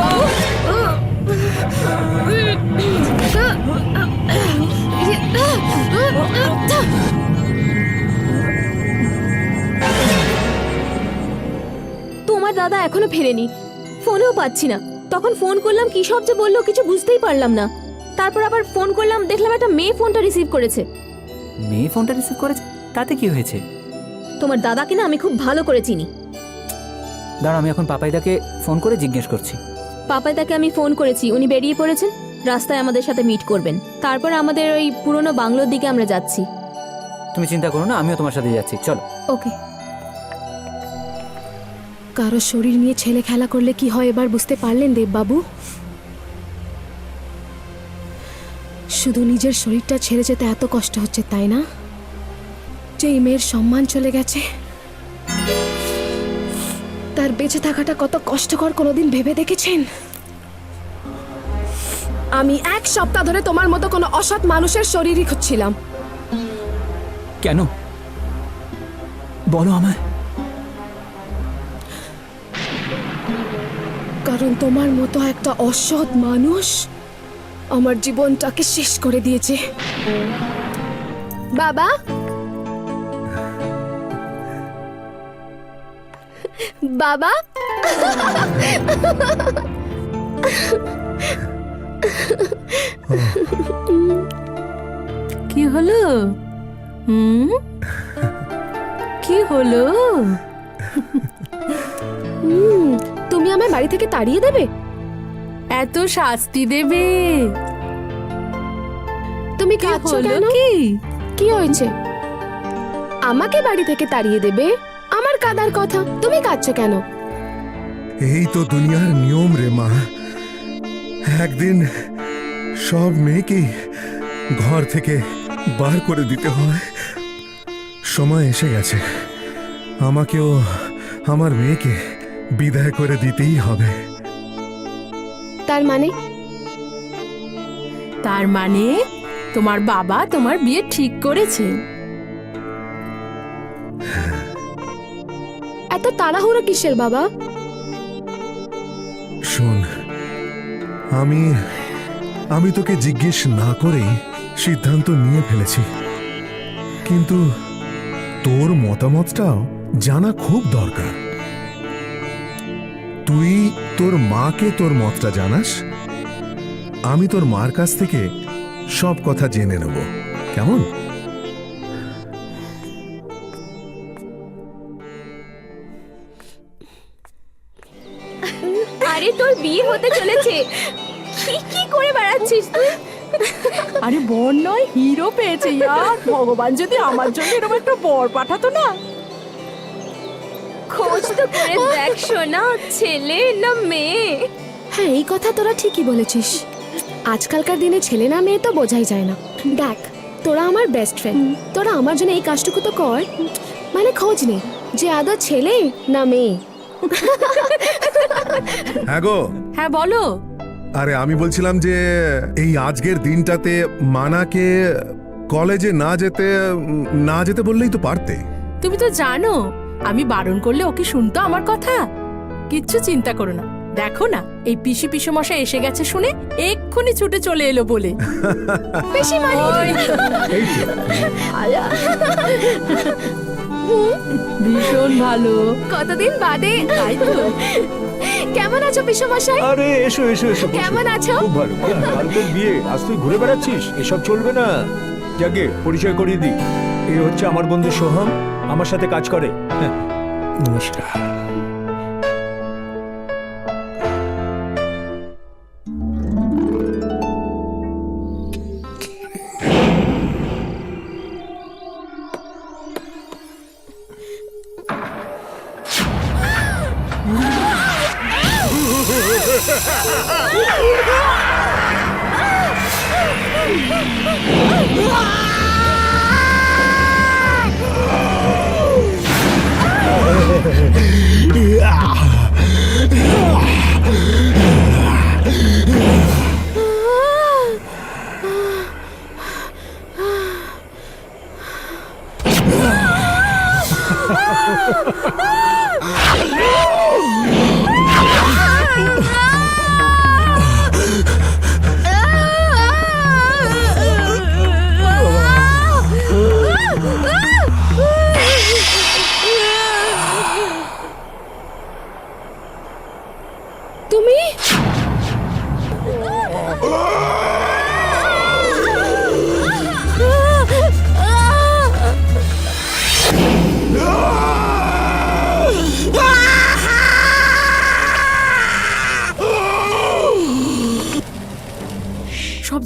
দাদা এখনো ফেরেনি, ফোনেও পাচ্ছি না। তখন ফোন করলাম, কি সব যে বললো কিছু বুঝতেই পারলাম না। তারপর আবার ফোন করলাম, দেখলাম একটা মেয়ে ফোনটা রিসিভ করেছে। মেয়ে ফোনটা রিসিভ করেছে? তাতে কি হয়েছে? তোমার দাদাকে না আমি খুব ভালো করে চিনি। দাঁড়া, আমি এখন পাপাইদাকে ফোন করে জিজ্ঞেস করছি। পাপাইদাকে আমি ফোন করেছি, উনি বেরিয়ে পড়েছেন, রাস্তায় আমাদের সাথে মিট করবেন। তারপর আমাদের ওই পুরনো বাংলোর দিকে আমরা যাচ্ছি। তুমি চিন্তা করো না, আমিও তোমার সাথে যাচ্ছি, চলো। ওকে। কারো শরীর নিয়ে ছেলে খেলা করলে কি হয় এবার বুঝতে পারলেন দেববাবু? শুধু নিজের শরীরটা ছেড়ে যেতে এত কষ্ট হচ্ছে, তাই না? যে এই মেয়ের সম্মান চলে গেছে, তার বেঁচে থাকাটা কত কষ্টকর কোনোদিন ভেবে দেখেছেন? আমি 1 সপ্তাহ ধরে তোমার মতো কোনো অসৎ মানুষের শরীরই খুঁজছিলাম। কেন বলো আমায়? কারণ তোমার মতো একটা অসৎ মানুষ আমার জীবনটাকে শেষ করে দিয়েছে। বাবা, বাবা, কি হলো? কি হলো? তুমি আমায় বাড়ি থেকে তাড়িয়ে দেবে? এত শাস্তি দেবে? তুমি কাঁদছো কেন? কি হয়েছে? আমাকে বাড়ি থেকে তাড়িয়ে দেবে? আমার কাঁদার কথা, তুমি কাঁদছো কেন? এই তো দুনিয়ার নিয়ম রে মা। একদিন সব মেয়েকেই ঘর থেকে বার করে দিতে হয়। সময় এসে গেছে, আমাকেও আমার মেয়েকে বিদায় করে দিতেই হবে। তার মানে? তার মানে তোমার বাবা তোমার বিয়ে ঠিক করেছে? এত তাড়াহুড়ো কিসের বাবা? শোন, আমি তোকে জিজ্ঞেস না করেই সিদ্ধান্ত নিয়ে ফেলেছি, কিন্তু তোর মতামতটাও জানা খুব দরকার। তুই তোর মাকে তোর মতটা জানাস, আমি তোর মার কাছ থেকে সব কথা জেনে নেব, কেমন? আরে তোর বিয়ে হতে চলেছে, কি করে বেড়াচ্ছিস তুই? আরে বর নয়, হিরো পেয়েছে ইয়ার। ভগবান যদি আমার জন্য এরকম একটা বর পাঠাতো না। খোঁজ তো করে দেখ সোনা, ছেলে না মেয়ে। হ্যাঁ, এই কথা তোরা ঠিকই বলেছিস। আজকালকার দিনে ছেলে না মেয়ে তো বোঝাই যায় না। দেখ, তোরা আমার বেস্ট ফ্রেন্ড, তোরা আমার জন্য এই কাজটুকু তো কর, মানে খোঁজ নে যে আদৌ ছেলে না মেয়ে। হ্যাঁ গো। হ্যাঁ বলো। আরে আমি বলছিলাম যে এই আজকের দিনটাতে মানাকে কলেজে না যেতে বললেই তো পারতে। তুমি তো জানো আমি বারণ করলে ওকে শুনতো আমার কথা। কিচ্ছু চিন্তা করো না, দেখো না এই পিসি মশাই এসে গেছে শুনে এক্ষুনি ছুটে চলে এলো বলে। ভীষণ ভালো। কতদিন বাদে। তাই তো। কেমন আছো পিসমশাই? আরে এসো এসো এসো। কেমন আছো? খুব ভালো। কাল তোর বিয়ে, আজ তুই ঘুরে বেড়াচ্ছিস, এসব চলবে না। যাকে পরিচয় করিয়ে দিই, এই হচ্ছে আমার বন্ধু সোহম, আমার সাথে কাজ করে। নমস্কার।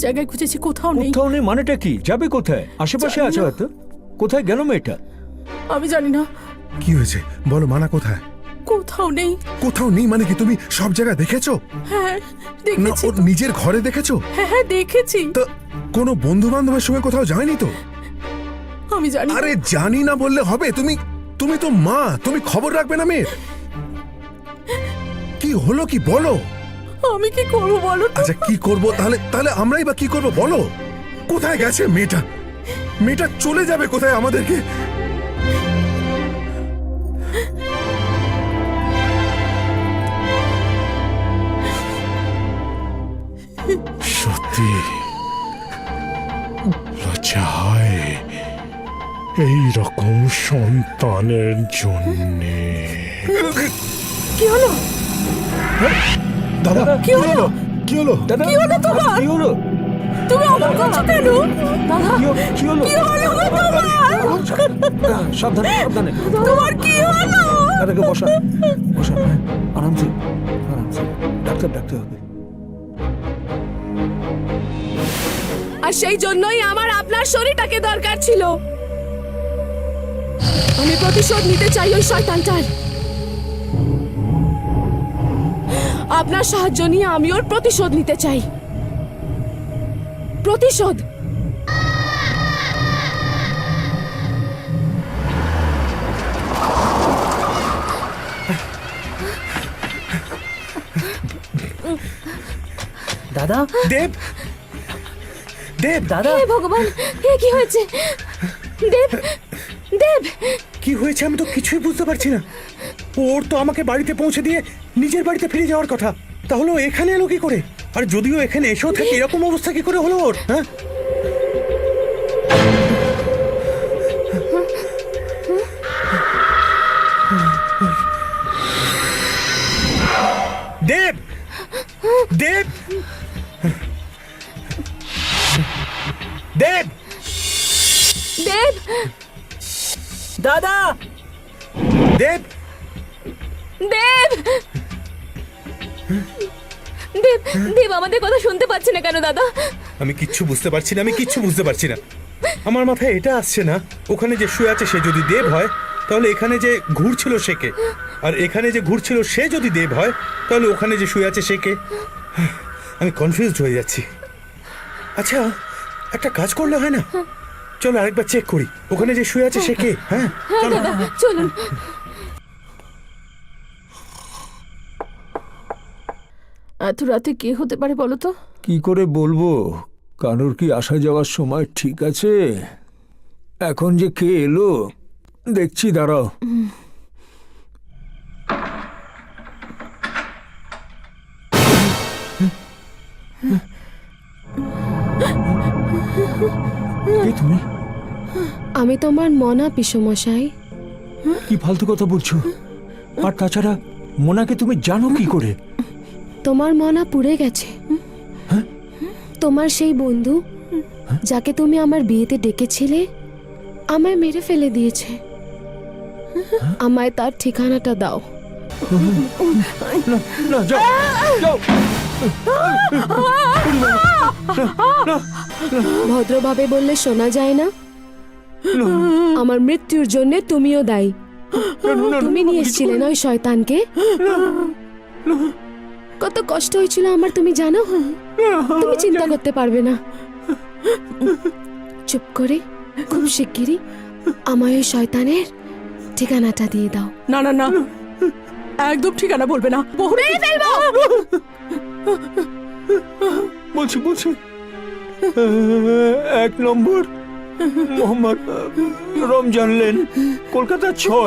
জায়গায় খুঁজেছি, কোথাও নেই। কোথাও নেই মানেটা কি? যাবে কোথায়? আশেপাশে আছে হয়তো। কোথায় গেল মেয়েটা? আমি জানি না, কি হয়েছে বলো, মানা কোথায়? কোথাও নেই। কোথাও নেই মানে কি? তুমি সব জায়গায় দেখেছো? হ্যাঁ না দেখেছি। ওর নিজের ঘরে দেখেছো? হ্যাঁ হ্যাঁ দেখেছি। তো কোনো বন্ধু বান্ধবের সঙ্গে কোথাও যায়নি তো? আমি জানি না। আরে জানি না বললে হবে? তুমি তো মা, তুমি খবর রাখবে না মেয়ের? কি হলো কি বলো? আমি কি করব বলো তো? আচ্ছা কি করব তাহলে আমরাই বা কি করব বলো? কোথায় গেছে মেয়েটা? মেয়েটা চলে যাবে কোথায় আমাদেরকে? সত্যি লজ্জা হয় এই রকম সন্তানের জন্যে। কি হলো? দাদা কি হলো? কি হলো? দাদা কি হলো তোমার? কি হলো? তুমি অমন করছো কেন? দাদা কি হলো? কি হলো গো তোমার? সাবধানে সাবধানে। তোমার কি হলো? দাদাকে বসা বসা, আরামসে আরামসে। ডাক্তার হবে। আর সেই জন্যই আমার আপনার শরীরটাকে দরকার ছিল। আমি প্রতিশোধ নিতে চাই ওই শয়তানটার। আপনার সাহায্য নিয়ে আমি ওর প্রতিশোধ নিতে চাই। প্রতিশোধ। দাদা, দেব দেব দাদা, হে ভগবান, এ কি হয়েছে? দেব, দেব, কি হয়েছে আমি তো কিছুই বুঝতে পারছি না। ওর তো আমাকে বাড়িতে পৌঁছে দিয়ে নিজের বাড়িতে ফিরে যাওয়ার কথা, তাহলে ও এখানে এলো কি করে? আর যদিও এখানে এসেও থাকে, এরকম অবস্থা কি করে হলো ওর? হ্যাঁ দেব দেব দেব দেব, দাদা, দেব দেব, দেব, দেব আমাদের কথা শুনতে পাচ্ছে না কেন দাদা? আমি কিচ্ছু বুঝতে পারছি না, আমার মাথায় এটা আসছে না, ওখানে যে শুয়ে আছে সে যদি দেব হয় তাহলে এখানে যে ঘুরছিল সে কে? আর এখানে যে ঘুরছিল সে যদি দেব হয় তাহলে ওখানে যে শুয়ে আছে সে কে? আমি কনফিউজড হয়ে যাচ্ছি। আচ্ছা একটা কাজ করলে হয় না? চলো আরেকবার চেক করি ওখানে যে শুয়ে আছে সে কে। হ্যাঁ হ্যাঁ দাদা চলুন। এত রাতে কে হতে পারে বলো তো? কি করে বলবো? কারোর কি আসা যাওয়ার সময় ঠিক আছে? এখন যে কে এলো দেখছি, দাঁড়াও। কে তুমি? আমি তোমার মনা পিসমশাই। কি ফালতু কথা বলছো? আর তাছাড়া মোনাকে তুমি জানো কি করে? তোমার মনা পুড়ে গেছে। তোমার সেই বন্ধু যাকে তুমি আমার বিয়েতে ডেকেছিলে আমায় মেরে ফেলে দিয়েছে। আমায় তার ঠিকানাটা দাও। না যাও যাও। ভদ্রভাবে বললে শোনা যায় না? আমার মৃত্যুর জন্য তুমিও দায়ী। তুমি নিয়ে এসেছিলে না ওই শয়তানকে? কত কষ্ট হয়েছিল আমার তুমি জানো? তুমি চিন্তা করতে পারবে না। চুপ করে খুব শিগগিরই আমায় ওই শয়তানের ঠিকানাটা দিয়ে দাও। না না না, একদম ঠিকানা বলবে না। মেরে ফেলবো। বলছি 1 নম্বর মোহাম্মদ রমজান লেন, কলকাতা 6।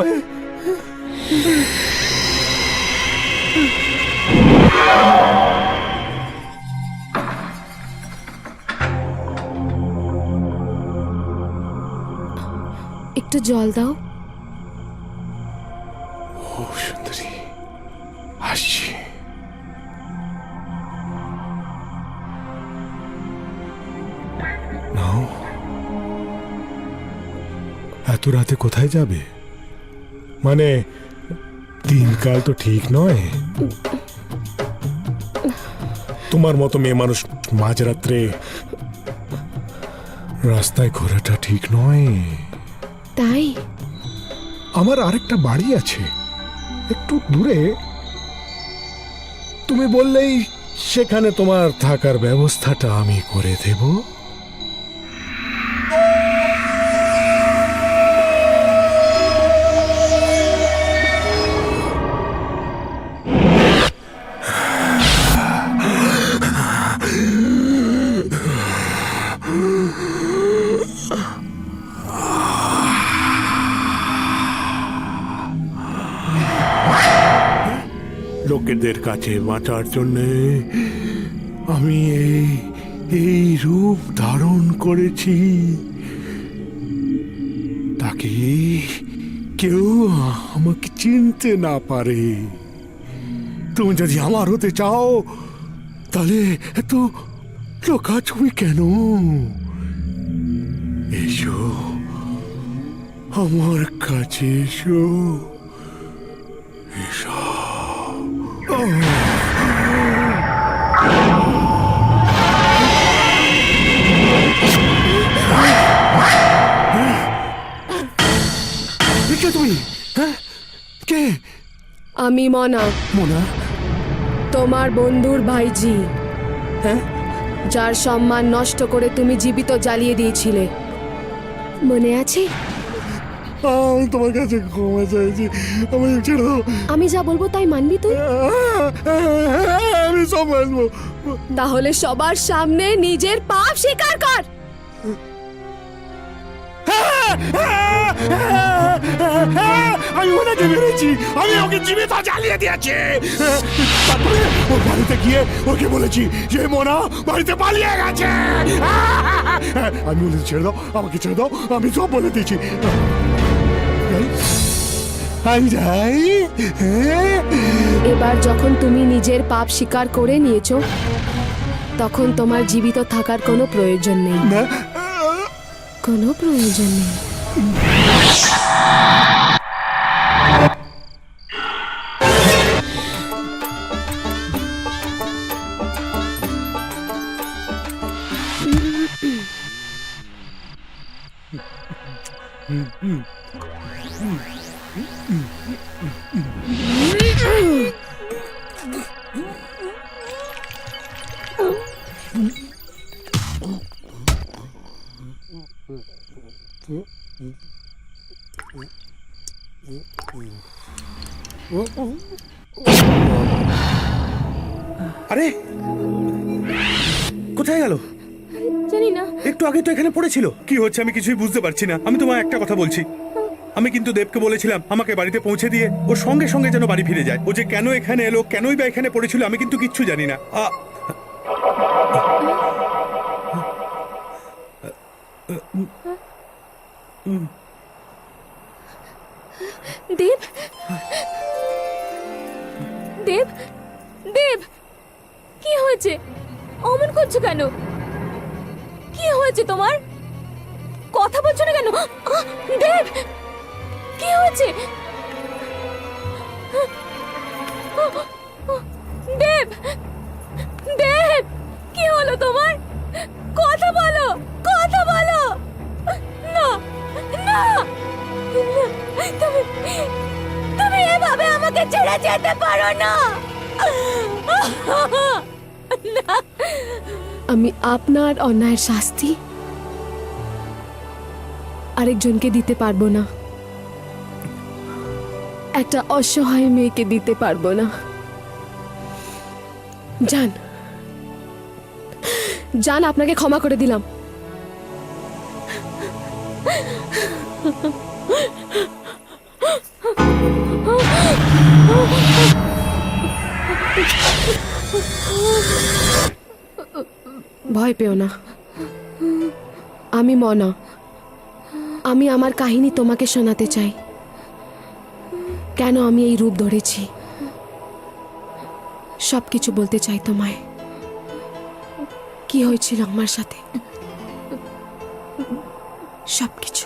একটু জল দাও। ও সুন্দরী আসছি। নাও। এত রাতে কোথায় যাবে? মানে দিনকাল তো ঠিক নয়। তোমার মতো মেয়ে মানুষ মাঝরাত্রে রাস্তায় ঘোরাটা ঠিক নয়। তাই আমার আরেকটা বাড়ি আছে একটু দূরে, তুমি বললেই সেখানে তোমার থাকার ব্যবস্থাটা আমি করে দেব। লোকেদের কাছে বাঁচার জন্যে আমি এই রূপ ধারণ করেছি, তাকে কেউ আমাকে চিনতে না পারে। তুমি যদি আমার হতে চাও তাহলে এত লোকাছবি কেন? এসো আমার কাছে, এসো এসো। কে তুমি? হ্যাঁ কে? আমি মনা, মোনা। তোমার বন্ধুর ভাইজি, হ্যাঁ যার সম্মান নষ্ট করে তুমি জীবিত জ্বালিয়ে দিয়েছিলে, মনে আছে? আমি তোমার কাছে ক্ষমা চাইছি, আমি ছেড়ে দাও। আমি যা বলবো তাই মানবি তুই? আমি সব মানবো। তাহলে সবার সামনে নিজের পাপ স্বীকার কর। আমি ওনাকে মেরেছি, আমি ওকে জীবিত জ্বালিয়ে দিয়েছি। তারপরে ওর বাড়িতে গিয়ে ওকে বলেছি যে মোনা বাড়িতে পালিয়ে গেছে। আমি বলেছি ছেড়ে দাও, আমাকে ছেড়ে দাও, আমি সব বলে দিয়েছি। আমি যাই। এবার যখন তুমি নিজের পাপ স্বীকার করে নিয়েছো, তখন তোমার জীবিত থাকার কোনো প্রয়োজন নেই। কোনো প্রয়োজন নেই। আরে কোথায় গেল? জানি না, একটু আগে তো এখানে পড়েছিল। কি হচ্ছে আমি কিছুই বুঝতে পারছি না। আমি তোমায় একটা কথা বলছি, আমি কিন্তু দেবকে বলেছিলাম আমাকে বাড়িতে পৌঁছে দিয়ে ও সঙ্গে সঙ্গে যেন বাড়ি ফিরে যায়। ও যে কেন এখানে এলো, কেনই বা এখানে পড়েছিল, আমি কিন্তু কিচ্ছু জানি না। দেব, দেব, দেব, কি হয়েছে? অমন করছো কেন? কি হয়েছে তোমার? কথা বলছো না কেন? দেব, কি হয়েছে? দেব, দেব, কি হলো তোমার? কথা বলো, কথা বলো। না, না, তুমি তুমি এভাবে আমাকে ছেড়ে যেতে পারো না। আমি আপনার অন্যায়ের শাস্তি আরেকজনকে দিতে পারবো না, একটা অসহায় মেয়েকে দিতে পারবো না। যান, যান, আপনাকে ক্ষমা করে দিলাম। ভয় পেও না, আমি মনা। আমি আমার কাহিনী তোমাকে শোনাতে চাই, কেন আমি এই রূপ ধরেছি। সবকিছু বলতে চাই তোমায়, কি হয়েছিল আমার সাথে, সবকিছু।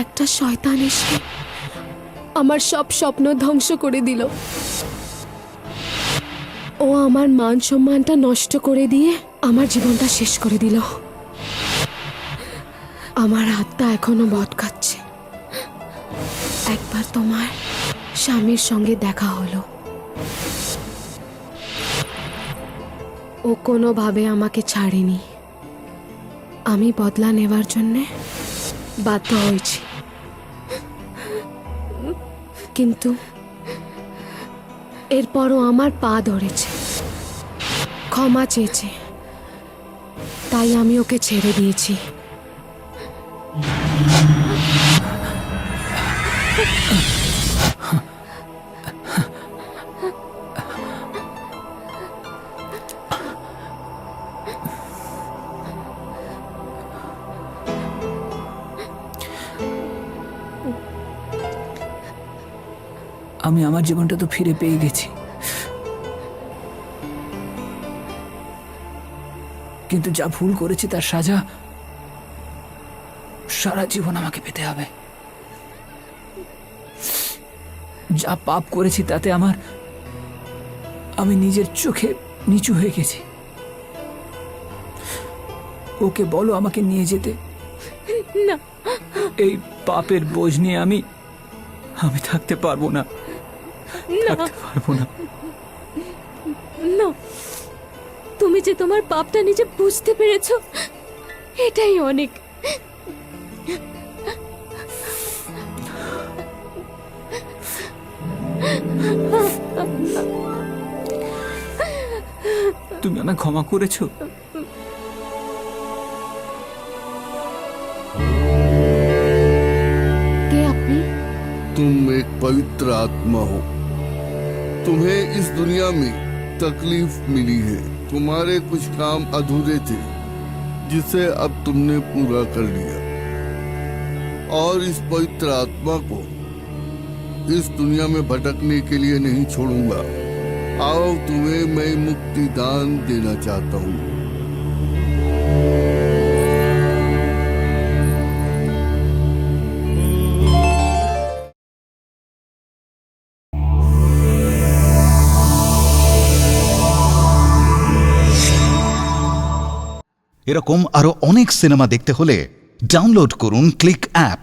একটা শয়তান এসে আমার সব স্বপ্ন ধ্বংস করে দিল। ও ও আমার মান সম্মানটা নষ্ট করে দিয়ে আমার জীবনটা শেষ করে দিল। আমার আত্মা এখনো বটকাচ্ছে। একবার তোমার স্বামীর সঙ্গে দেখা হলো, ও কোনোভাবে আমাকে ছাড়েনি। আমি বদলা নেবার জন্যে বাধ্য হয়েছি, কিন্তু এরপরও আমার পা ধরেছে, ক্ষমা চেয়েছে, তাই আমি ওকে ছেড়ে দিয়েছি। আমি আমার জীবনটা তো ফিরে পেয়ে গেছি, কিন্তু যা ভুল করেছি তার সাজা সারা জীবন আমাকে পেতে হবে। যা পাপ করেছি তাতে আমি নিজের চোখে নিচু হয়ে গেছি। ওকে বলো আমাকে নিয়ে যেতে। না, এই পাপের বোঝ নিয়ে আমি থাকতে পারবো না, থাকতে পারবো না। না, তুমি যে তোমার পাপটা নিজে বুঝতে পেরেছো, এটাই অনেক। তুমি আমায় ক্ষমা করেছো? কে আপনি? तुम एक पवित्र आत्मा हो। तुम्हें इस दुनिया में तकलीफ मिली है, तुम्हारे कुछ काम अधूरे थे जिसे अब तुमने पूरा कर लिया, और इस पवित्र आत्मा को इस दुनिया में भटकने के लिए नहीं छोड़ूंगा। आओ, तुम्हें मैं मुक्ति दान देना चाहता हूँ। এরকম আরো অনেক সিনেমা দেখতে হলে ডাউনলোড করুন ক্লিক অ্যাপ।